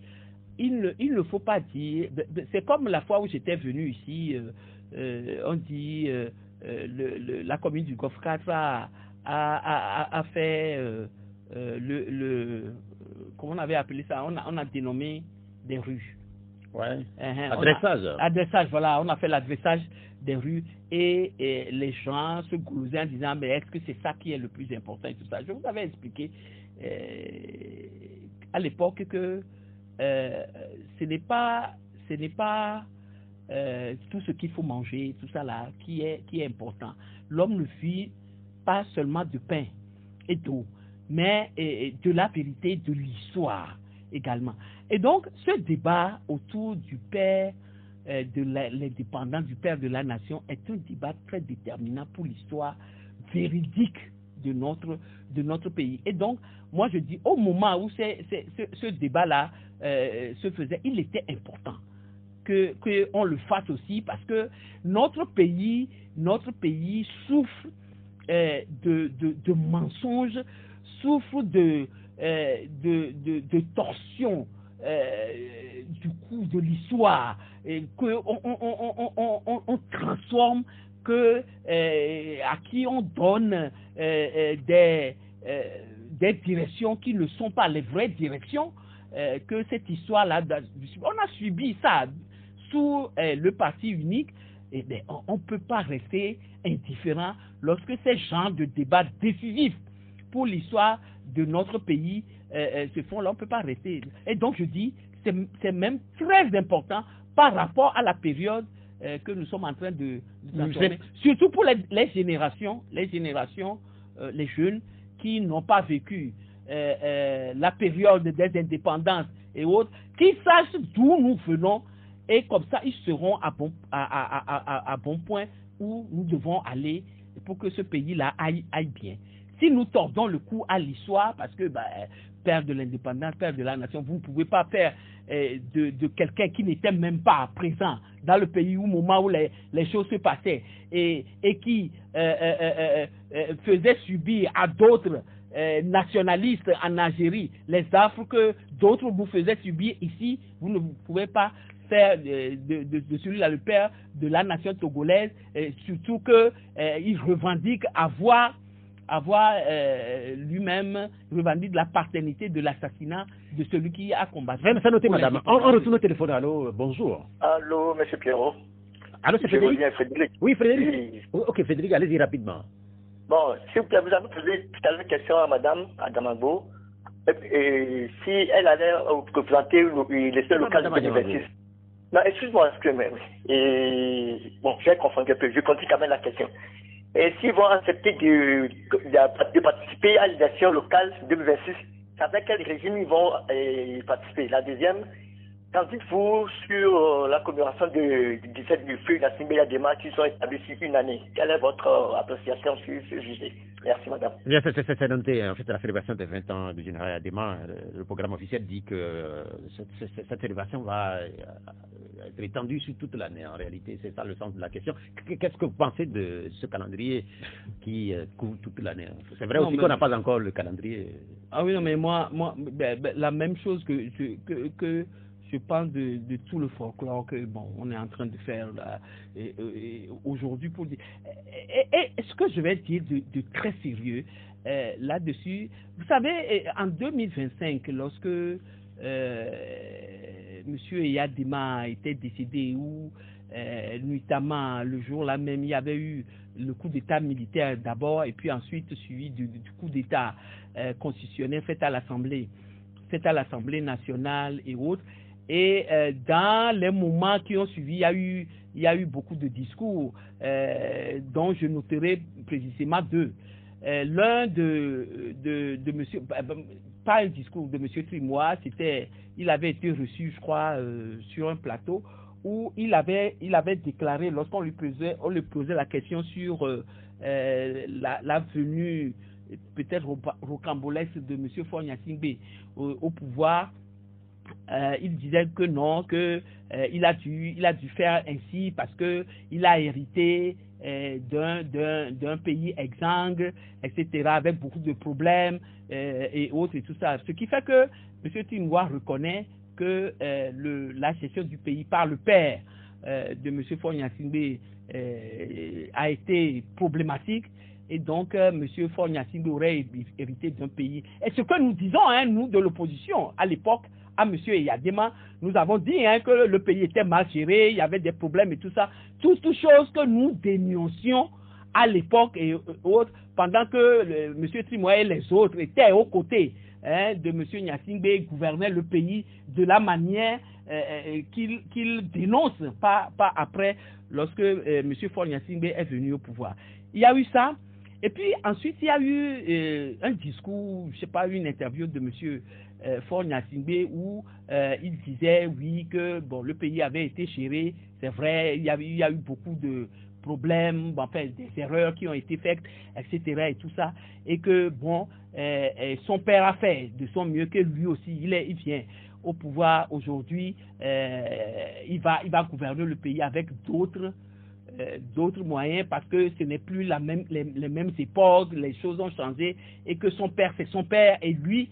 il ne faut pas dire. C'est comme la fois où j'étais venu ici, on dit la commune du Golfe 4 a fait comment on avait appelé ça, on a dénommé des rues. Ouais. Adressage. Adressage, voilà, on a fait l'adressage des rues et les gens se glousaient en disant mais est-ce que c'est ça qui est le plus important et tout ça. Je vous avais expliqué à l'époque que ce n'est pas tout ce qu'il faut manger, tout ça là qui est important. L'homme ne vit pas seulement de pain et d'eau, mais de la vérité, de l'histoire également. Et donc, ce débat autour du père de l'indépendance, du père de la nation, est un débat très déterminant pour l'histoire véridique de notre pays. Et donc, moi je dis, au moment où ce débat-là se faisait, il était important qu'on le fasse aussi, parce que notre pays souffre de mensonges, souffre de torsion du coup de l'histoire, qu'on transforme, à qui on donne des directions qui ne sont pas les vraies directions, que cette histoire-là, on a subi ça sous le parti unique. Eh bien, on ne peut pas rester indifférent lorsque ces genres de débats décisifs pour l'histoire de notre pays se font là, on ne peut pas rester. Et donc je dis, c'est même très important par rapport à la période que nous sommes en train de transformer, surtout pour les générations, les jeunes qui n'ont pas vécu la période des indépendances et autres, qui sachent d'où nous venons. Et comme ça, ils seront à bon point où nous devons aller pour que ce pays-là aille bien. Si nous tordons le cou à l'histoire, parce que père de l'indépendance, père de la nation, vous ne pouvez pas faire de quelqu'un qui n'était même pas présent dans le pays au moment où les choses se passaient et qui faisait subir à d'autres nationalistes en Algérie les affres que d'autres vous faisaient subir ici. Vous ne pouvez pas faire de celui-là le père de la nation togolaise, surtout qu'il revendique avoir lui-même revendique la paternité de l'assassinat de celui qui a combattu. C'est noté, madame. On retourne au téléphone. Allô, bonjour. Allô, monsieur Pierrot. Allô, c'est Frédéric? Frédéric. Oui, Frédéric. Oui. Ok, Frédéric, allez-y rapidement. Bon, s'il vous plaît, vous avez posé tout à l'heure une question à madame Adamabo. Et si elle allait représenter les seuls locales de 2026. Non, excuse-moi, et bon, j'ai confondu un peu. Je continue quand même la question. Et s'ils vont accepter de participer à l'élection locale 2026, avec quel régime ils vont participer? La deuxième, qu'en dites-vous sur la commémoration du 17 du feu Gnassingbé Yadema qui sont établis sur une année? Quelle est votre appréciation sur ce sujet? Merci, madame. Bien, c'est noté. En fait, la célébration des 20 ans du général Yadema, le programme officiel dit que cette célébration va être étendue sur toute l'année. En réalité, c'est ça le sens de la question. Qu'est-ce que vous pensez de ce calendrier qui couvre toute l'année? C'est vrai aussi qu'on n'a pas encore le calendrier. Ah oui, non, mais moi la même chose que je pense de tout le folklore que on est en train de faire là, aujourd'hui pour dire. Et ce que je vais dire de très sérieux là-dessus, vous savez, en 2025, lorsque Monsieur Yadema était décédé, ou nuitamment le jour-là même, il y avait eu le coup d'État militaire d'abord, et puis ensuite suivi du coup d'État constitutionnel fait à l'Assemblée nationale et autres. Et dans les moments qui ont suivi, il y a eu beaucoup de discours dont je noterai précisément deux. L'un de monsieur, pas un discours de monsieur Trimois, il avait été reçu, je crois, sur un plateau où il avait déclaré, lorsqu'on lui posait la question sur la venue peut-être rocambolesque de monsieur Faure Gnassingbé au pouvoir. Il disait que non, que il a dû faire ainsi parce que il a hérité d'un pays exsangue, etc., avec beaucoup de problèmes et autres et tout ça. Ce qui fait que M. Trimois reconnaît que la gestion du pays par le père de M. Faure Gnassingbé a été problématique. Et donc, M. Faure Gnassingbé aurait hérité d'un pays. Et ce que nous disons, nous de l'opposition, à l'époque, à M. Yadema, nous avons dit que le pays était mal géré, il y avait des problèmes et tout ça. Toutes choses que nous dénoncions à l'époque et autres, pendant que M. Trimois et les autres étaient aux côtés de M. Gnassingbé, gouvernaient le pays de la manière qu'il dénonce, pas après, lorsque M. Faure Gnassingbé est venu au pouvoir. Il y a eu ça. Et puis ensuite, il y a eu un discours, je ne sais pas, une interview de M. Faure Gnassingbé où il disait, oui, que le pays avait été géré, c'est vrai, il y a eu beaucoup de problèmes, enfin, des erreurs qui ont été faites, etc. et tout ça, et que, son père a fait de son mieux, que lui aussi, il vient au pouvoir aujourd'hui, il va gouverner le pays avec d'autres moyens, parce que ce n'est plus les mêmes époques, les choses ont changé, et que son père c'est son père, et lui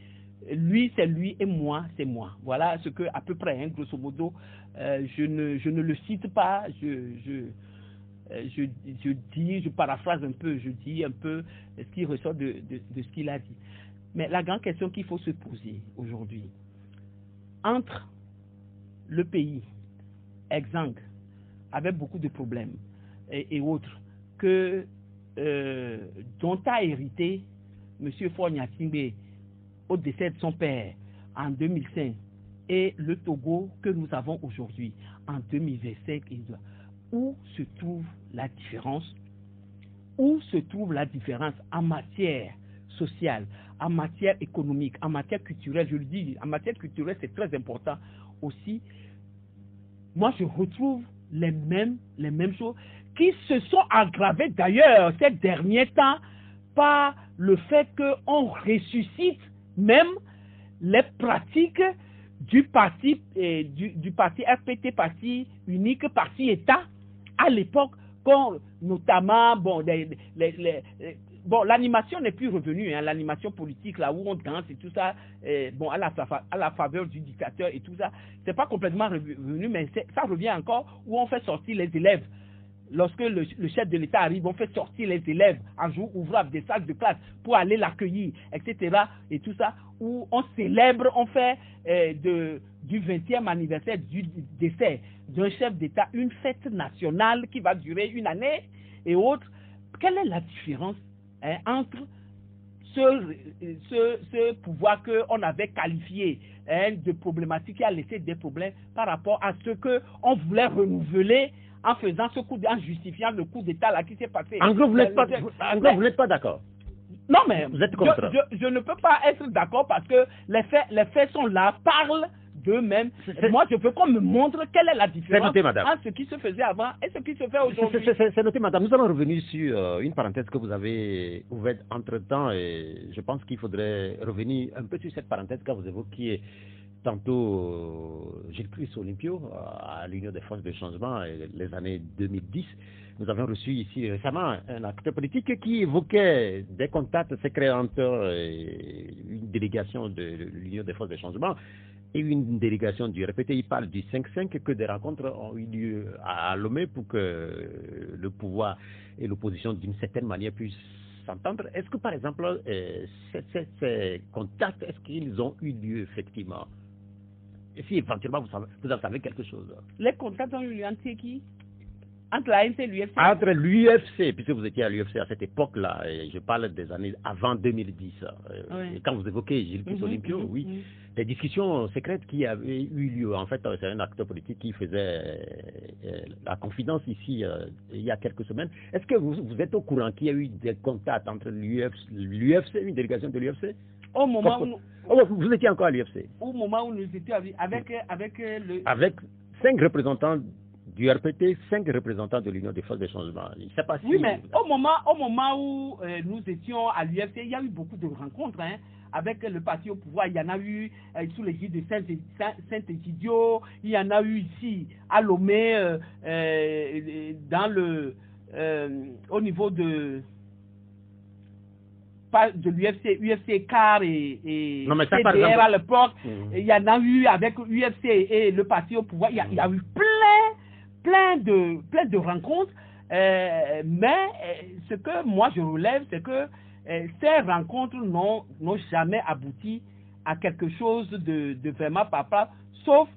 c'est lui, et moi c'est moi. Voilà ce que, à peu près, grosso modo, je ne le cite pas, je paraphrase un peu, je dis un peu ce qui ressort de ce qu'il a dit. Mais la grande question qu'il faut se poser aujourd'hui, entre le pays exsangue, avec beaucoup de problèmes et autres, dont a hérité M. Faure Gnassingbé au décès de son père en 2005, et le Togo que nous avons aujourd'hui en 2025, où se trouve la différence? Où se trouve la différence en matière sociale, en matière économique, en matière culturelle? Je le dis, en matière culturelle, c'est très important aussi. Moi, je retrouve les mêmes choses qui se sont aggravées d'ailleurs ces derniers temps par le fait qu'on ressuscite même les pratiques du parti RPT, parti unique, parti État, à l'époque, notamment, l'animation n'est plus revenue, hein, l'animation politique, là où on danse et tout ça, à la faveur du dictateur et tout ça, c'est pas complètement revenu, mais ça revient encore, où on fait sortir les élèves. Lorsque le chef de l'État arrive, on fait sortir les élèves en jour ouvrable des salles de classe pour aller l'accueillir, etc. Et tout ça, où on célèbre, on fait du 20e anniversaire du décès d'un chef d'État une fête nationale qui va durer une année et autres. Quelle est la différence entre ce pouvoir qu'on avait qualifié de problématique qui a laissé des problèmes par rapport à ce qu'on voulait renouveler en faisant ce coup, en justifiant le coup d'État là qui s'est passé. En gros, vous n'êtes pas d'accord. Non, mais vous êtes contre. Je ne peux pas être d'accord parce que les faits sont là, parlent d'eux-mêmes. Moi, je veux qu'on me montre quelle est la différence entre ce qui se faisait avant et ce qui se fait aujourd'hui. C'est noté, madame. Nous allons revenir sur une parenthèse que vous avez ouverte entre-temps et je pense qu'il faudrait revenir un peu sur cette parenthèse quand vous évoquiez tantôt Gilles Christ Olympio à l'Union des forces de changement les années 2010. Nous avons reçu ici récemment un acteur politique qui évoquait des contacts secrets entre une délégation de l'Union des forces de changement et une délégation du RPT. Il parle du 5-5, que des rencontres ont eu lieu à Lomé pour que le pouvoir et l'opposition d'une certaine manière puissent s'entendre. Est-ce que par exemple ces contacts, est-ce qu'ils ont eu lieu effectivement? Et si éventuellement vous en savez quelque chose? Les contacts ont eu lieu entre qui? Entre l'ANC et l'UFC? Entre l'UFC, puisque vous étiez à l'UFC à cette époque-là, et je parle des années avant 2010. Et quand vous évoquez Gilles Christ Olympio, oui, des discussions secrètes qui avaient eu lieu. En fait, c'est un acteur politique qui faisait la confidence ici il y a quelques semaines. Est-ce que vous êtes au courant qu'il y a eu des contacts entre l'UFC, une délégation de l'UFC? Au moment où vous étiez encore à l'UFC? Au moment où nous étions avec 5 représentants du RPT, 5 représentants de l'Union des forces de changement. Je ne sais pas si... Oui, mais au moment où nous étions à l'UFC, il y a eu beaucoup de rencontres avec le parti au pouvoir. Il y en a eu sous l'égide de Saint-Egidio, il y en a eu ici à Lomé, au niveau de l'UFC, UFC CAR et CDR à l'époque. Il y en a eu avec l'UFC et le parti au pouvoir. Il y a eu plein de rencontres, mais ce que moi je relève, c'est que ces rencontres n'ont jamais abouti à quelque chose de vraiment palpable, sauf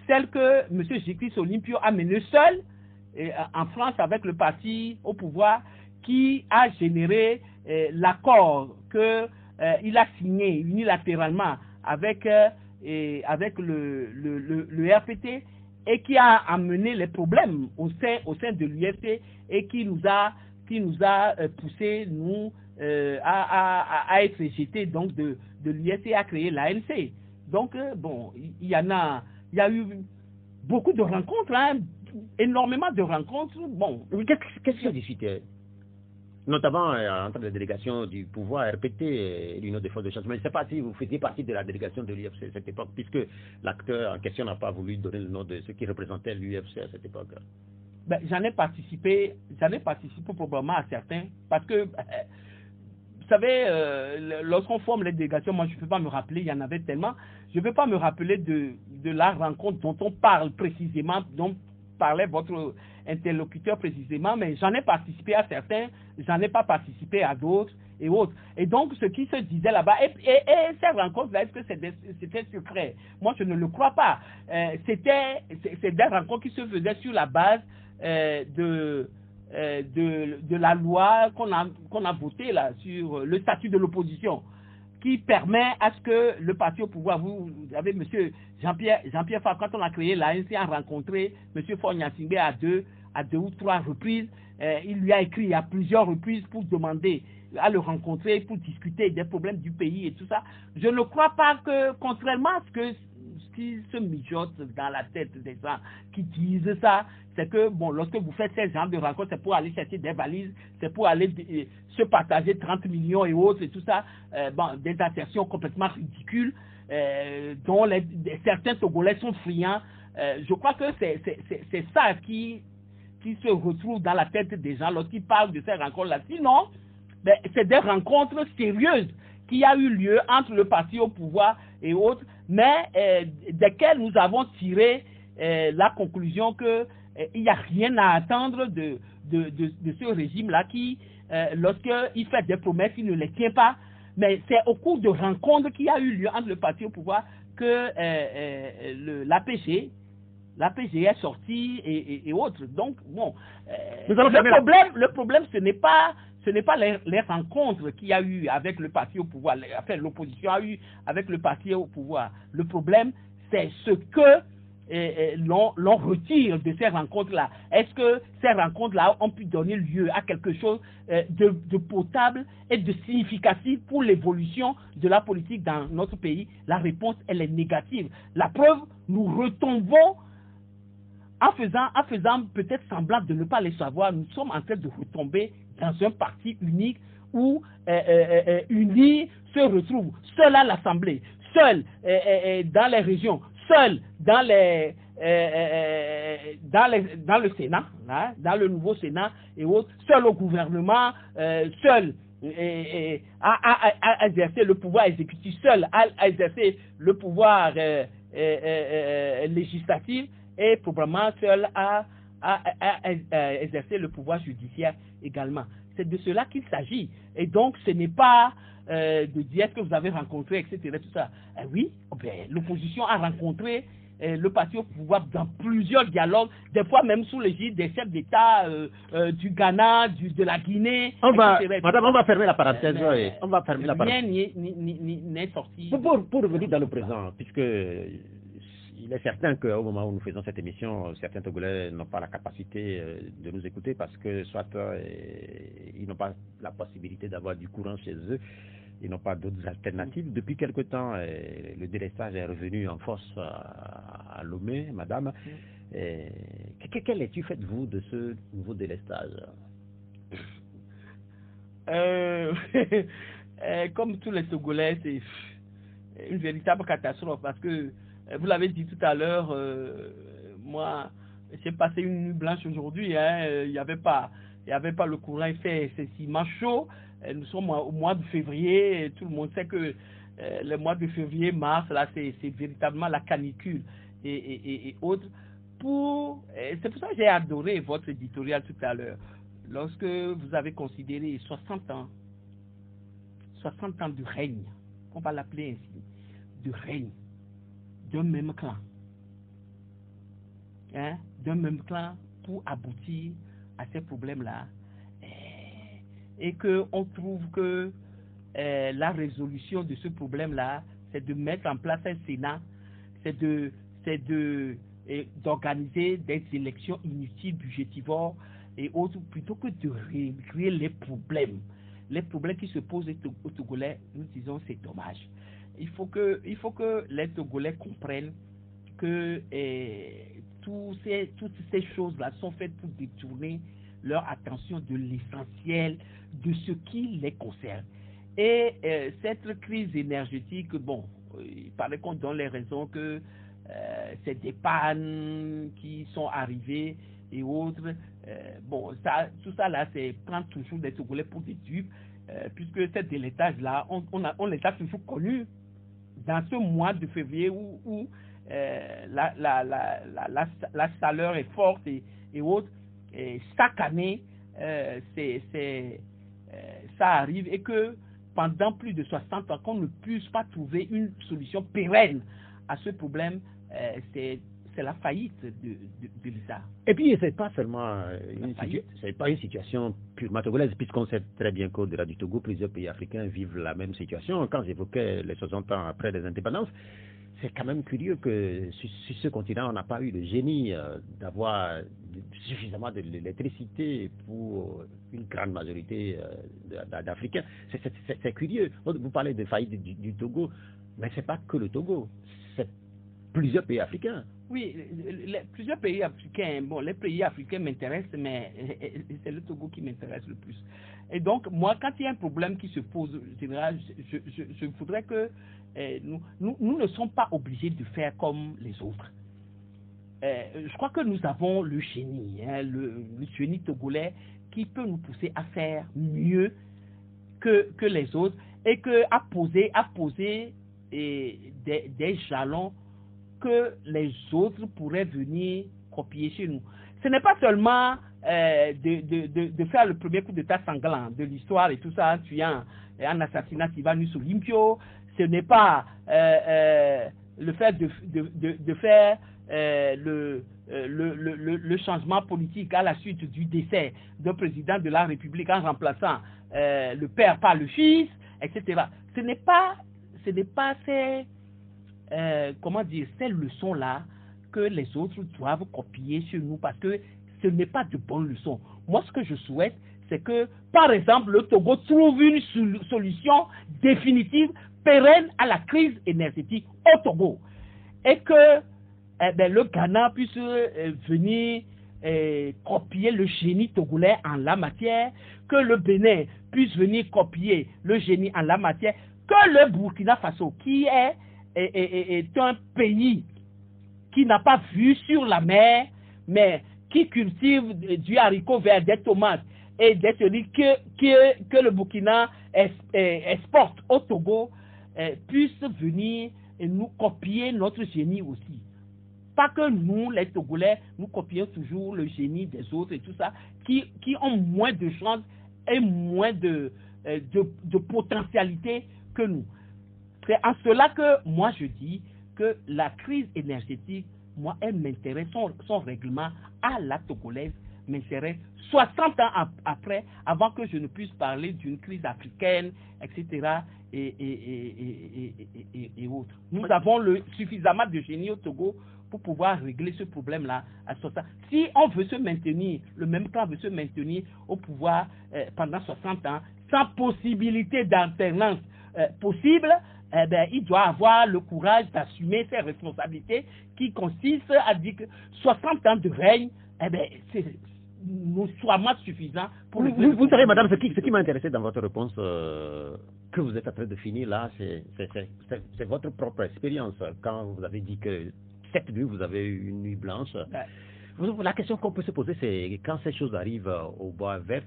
celle que M. Gilles Christ Olympio a menée seul en France avec le parti au pouvoir, qui a généré l'accord qu'il a signé unilatéralement avec le RPT, et qui a amené les problèmes au sein de l'UFC et qui nous a poussé nous à être jetés donc de l'UFC à créer l'ANC. Donc il y a eu beaucoup de rencontres, énormément de rencontres. Bon, qu'est-ce qui a discuté? Notamment entre les délégations du pouvoir RPT et l'Union des forces de changement. Je ne sais pas si vous faisiez partie de la délégation de l'UFC à cette époque, puisque l'acteur en question n'a pas voulu donner le nom de ceux qui représentaient l'UFC à cette époque. J'en ai participé probablement à certains, parce que, vous savez, lorsqu'on forme les délégations, moi je ne peux pas me rappeler, il y en avait tellement, je ne peux pas me rappeler de la rencontre dont on parle précisément, dont parlait votre interlocuteur précisément, mais j'en ai participé à certains, j'en ai pas participé à d'autres et autres. Et donc, ce qui se disait là-bas, et ces rencontres-là, est-ce que c'était secret? Moi, je ne le crois pas. C'est des rencontres qui se faisaient sur la base de la loi qu'on a votée là, sur le statut de l'opposition, qui permet à ce que le parti au pouvoir, vous avez M. Jean-Pierre Favre, quand on a créé l'ANC, a rencontré M. Faure Gnassingbé à deux ou trois reprises. Il lui a écrit à plusieurs reprises pour demander à le rencontrer, pour discuter des problèmes du pays et tout ça. Je ne crois pas que, contrairement à qui se mijote dans la tête des gens qui disent ça, c'est que, bon, lorsque vous faites ces genres de rencontres, c'est pour aller chercher des valises, c'est pour aller se partager 30 millions et autres, et tout ça, bon, des assertions complètement ridicules, dont certains Togolais sont friands. Je crois que c'est ça qui se retrouve dans la tête des gens lorsqu'ils parlent de ces rencontres-là. Sinon, ben, c'est des rencontres sérieuses qui a eu lieu entre le parti au pouvoir et autres, mais desquelles nous avons tiré la conclusion que il n'y a rien à attendre de ce régime-là qui, lorsqu'il fait des promesses, il ne les tient pas. Mais c'est au cours de rencontres qui a eu lieu entre le parti au pouvoir que l'APG est sorti et autres. Donc, bon, le problème, ce n'est pas les rencontres qu'il y a eu avec le parti au pouvoir, enfin l'opposition a eu avec le parti au pouvoir. Le problème, c'est ce que l'on retire de ces rencontres-là. Est-ce que ces rencontres-là ont pu donner lieu à quelque chose de potable et de significatif pour l'évolution de la politique dans notre pays? La réponse, elle est négative. La preuve, nous retombons en faisant peut-être semblant de ne pas les savoir, nous sommes en train de retomber dans un parti unique où unis se retrouvent seul à l'Assemblée, seul dans les régions, seul dans le Sénat, hein, dans le nouveau Sénat et autres, seul au gouvernement, seul à exercer le pouvoir exécutif, seul à exercer le pouvoir législatif et probablement seul à exercer le pouvoir judiciaire également. C'est de cela qu'il s'agit. Et donc, ce n'est pas de dire est-ce que vous avez rencontré, etc. Tout ça. Oui, l'opposition a rencontré le parti au pouvoir dans plusieurs dialogues, des fois même sous l'égide des chefs d'État du Ghana, de la Guinée, etc. Madame, on va fermer la parenthèse. On va fermer la parenthèse. Rien n'est sorti. Pour revenir dans le présent, puisque il est certain qu'au moment où nous faisons cette émission, certains Togolais n'ont pas la capacité de nous écouter parce que soit ils n'ont pas la possibilité d'avoir du courant chez eux, ils n'ont pas d'autres alternatives. Depuis quelque temps, le délestage est revenu en force à Lomé, madame. Quelle étude faites-vous de ce nouveau délestage? Comme tous les Togolais, c'est une véritable catastrophe parce que vous l'avez dit tout à l'heure, moi, j'ai passé une nuit blanche aujourd'hui. Il n'y avait pas le courant. Il fait excessivement chaud. Nous sommes au mois de février. Tout le monde sait que le mois de février, mars, là, c'est véritablement la canicule et autres. C'est pour ça que j'ai adoré votre éditorial tout à l'heure. Lorsque vous avez considéré 60 ans de règne, on va l'appeler ainsi, de règne d'un même clan, hein, d'un même clan pour aboutir à ces problèmes-là, et qu'on trouve que la résolution de ce problème-là, c'est de mettre en place un Sénat, c'est d'organiser des élections inutiles, budgétivores et autres, plutôt que de régler les problèmes qui se posent aux Togolais. Nous disons c'est dommage. Il faut que les Togolais comprennent que toutes ces choses-là sont faites pour détourner leur attention de l'essentiel, de ce qui les concerne. Et cette crise énergétique, bon, il paraît qu'on donne les raisons que c'est des pannes qui sont arrivées et autres. Bon, tout ça là, c'est prendre toujours des Togolais pour des dupes, puisque ces délestages-là, on les a toujours connus dans ce mois de février où la chaleur est forte et autres. Et chaque année, ça arrive, et que pendant plus de 60 ans, qu'on ne puisse pas trouver une solution pérenne à ce problème, c'est la faillite de l'État. Et puis, c'est pas seulement une situation purement togolaise, puisqu'on sait très bien qu'au-delà du Togo, plusieurs pays africains vivent la même situation. Quand j'évoquais les 60 ans après les indépendances, c'est quand même curieux que sur ce continent, on n'a pas eu le génie d'avoir suffisamment d'électricité pour une grande majorité d'Africains. C'est curieux. Vous parlez de faillite du Togo, mais c'est pas que le Togo. plusieurs pays africains. Oui, plusieurs pays africains. Bon, les pays africains m'intéressent, mais c'est le Togo qui m'intéresse le plus. Et donc, moi, quand il y a un problème qui se pose, général, je voudrais que nous ne sommes pas obligés de faire comme les autres. Je crois que nous avons le génie, le génie togolais qui peut nous pousser à faire mieux que les autres et à poser des jalons que les autres pourraient venir copier chez nous. Ce n'est pas seulement de faire le premier coup d'État sanglant de l'histoire et tout ça en tuant un assassinat qui va nous sur Limpio. Ce n'est pas le fait de faire le changement politique à la suite du décès d'un président de la République en remplaçant le père par le fils, etc. Ce n'est pas ces leçons-là que les autres doivent copier sur nous parce que ce n'est pas de bonnes leçons. Moi, ce que je souhaite, c'est que, par exemple, le Togo trouve une solution définitive, pérenne à la crise énergétique au Togo. Et que le Ghana puisse venir copier le génie togolais en la matière, que le Bénin puisse venir copier le génie en la matière, que le Burkina Faso, qui est un pays qui n'a pas vu sur la mer, mais qui cultive du haricot vert, des tomates et des cerises que le Burkina exporte au Togo, puisse venir et nous copier notre génie aussi. Pas que nous, les Togolais, nous copions toujours le génie des autres et tout ça, qui ont moins de chance et moins de potentialité que nous. C'est en cela que moi je dis que la crise énergétique, moi, elle m'intéresse, son règlement à la togolaise m'intéresse 60 ans après, avant que je ne puisse parler d'une crise africaine, etc. et autres. Nous avons suffisamment de génie au Togo pour pouvoir régler ce problème-là à 60 ans. Si on veut se maintenir, le même camp veut se maintenir au pouvoir pendant 60 ans, sans possibilité d'alternance possible, il doit avoir le courage d'assumer ses responsabilités qui consistent à dire que 60 ans de règne, c'est nous soient suffisant pour vous savez, madame, ce qui m'a intéressé dans votre réponse que vous êtes en train de finir là, c'est votre propre expérience. Quand vous avez dit que cette nuit, vous avez eu une nuit blanche, la question qu'on peut se poser, c'est quand ces choses arrivent au bois vert,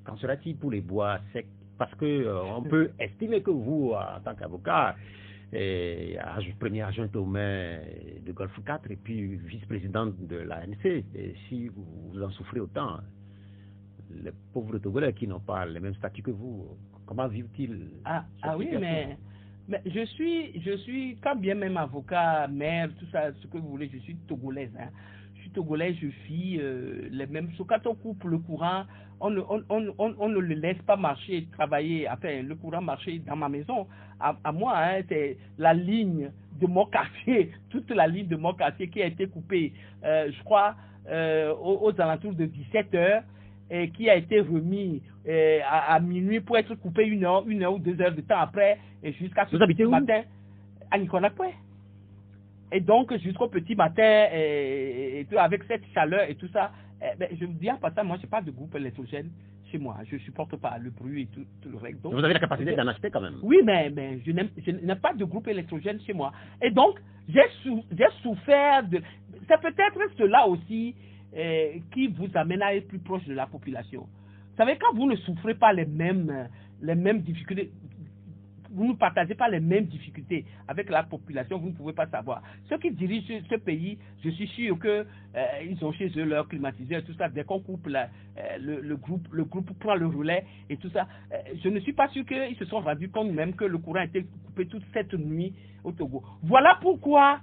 qu'en sera-t-il pour les bois secs? Parce qu'on peut estimer que vous, en tant qu'avocat, premier adjoint aux mains de Golfe 4 et puis vice-présidente de l'ANC, si vous en souffrez autant, les pauvres Togolais qui n'ont pas le même statut que vous, comment vivent-ils? Oui, mais je suis quand bien même avocat, maire, tout ça, ce que vous voulez, je suis togolaise. Je suis togolais, je suis les mêmes choses. Quand on coupe le courant, on ne le laisse pas marcher, travailler, enfin, le courant marcher dans ma maison. À moi, c'est la ligne de mon quartier, toute la ligne de mon quartier qui a été coupée, je crois, aux alentours de 17 heures, et qui a été remis à minuit pour être coupé une heure ou 2 heures de temps après, et jusqu'à ce matin, à Niconakwe. Et donc, jusqu'au petit matin, et avec cette chaleur et tout ça, je vous dis en passant, moi, je n'ai pas de groupe électrogène chez moi. Je ne supporte pas le bruit et tout le reste. Donc, vous avez la capacité d'en acheter quand même? Oui, mais je n'ai pas de groupe électrogène chez moi. Et donc, j'ai souffert de... C'est peut-être cela aussi qui vous amène à être plus proche de la population. Vous savez, quand vous ne souffrez pas les mêmes difficultés, vous ne partagez pas les mêmes difficultés avec la population, vous ne pouvez pas savoir. Ceux qui dirigent ce pays, je suis sûr qu'ils ont chez eux leur climatiseur, tout ça. Dès qu'on coupe le groupe prend le relais et tout ça. Je ne suis pas sûr qu'ils se sont rendus compte même que le courant a été coupé toute cette nuit au Togo. Voilà pourquoi,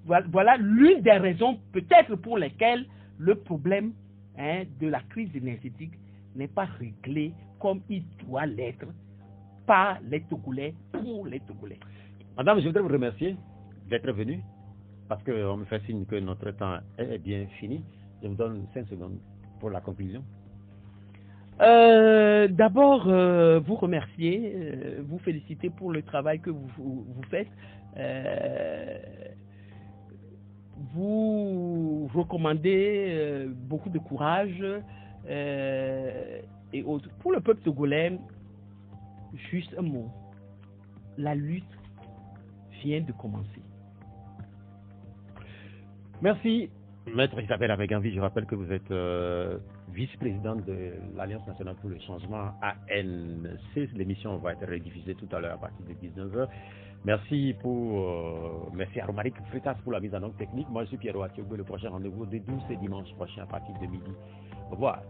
voilà l'une des raisons peut-être pour lesquelles le problème de la crise énergétique n'est pas réglé comme il doit l'être par les Togolais, pour les Togolais. Madame, je voudrais vous remercier d'être venue, parce qu'on me fait signe que notre temps est bien fini. Je vous donne 5 secondes pour la conclusion. D'abord, vous remercier, vous féliciter pour le travail que vous faites. Vous recommandez beaucoup de courage et autres. Pour le peuple togolais, juste un mot. La lutte vient de commencer. Merci, Maître Isabelle Ameganvi. Je rappelle que vous êtes vice-présidente de l'Alliance nationale pour le changement ANC. L'émission va être rediffusée tout à l'heure à partir de 19h. Merci à Romaric Fritas pour la mise en œuvre technique. Moi, je suis Pierre Ouatiogo. Le prochain rendez-vous de 12 et dimanche prochain à partir de midi. Au revoir.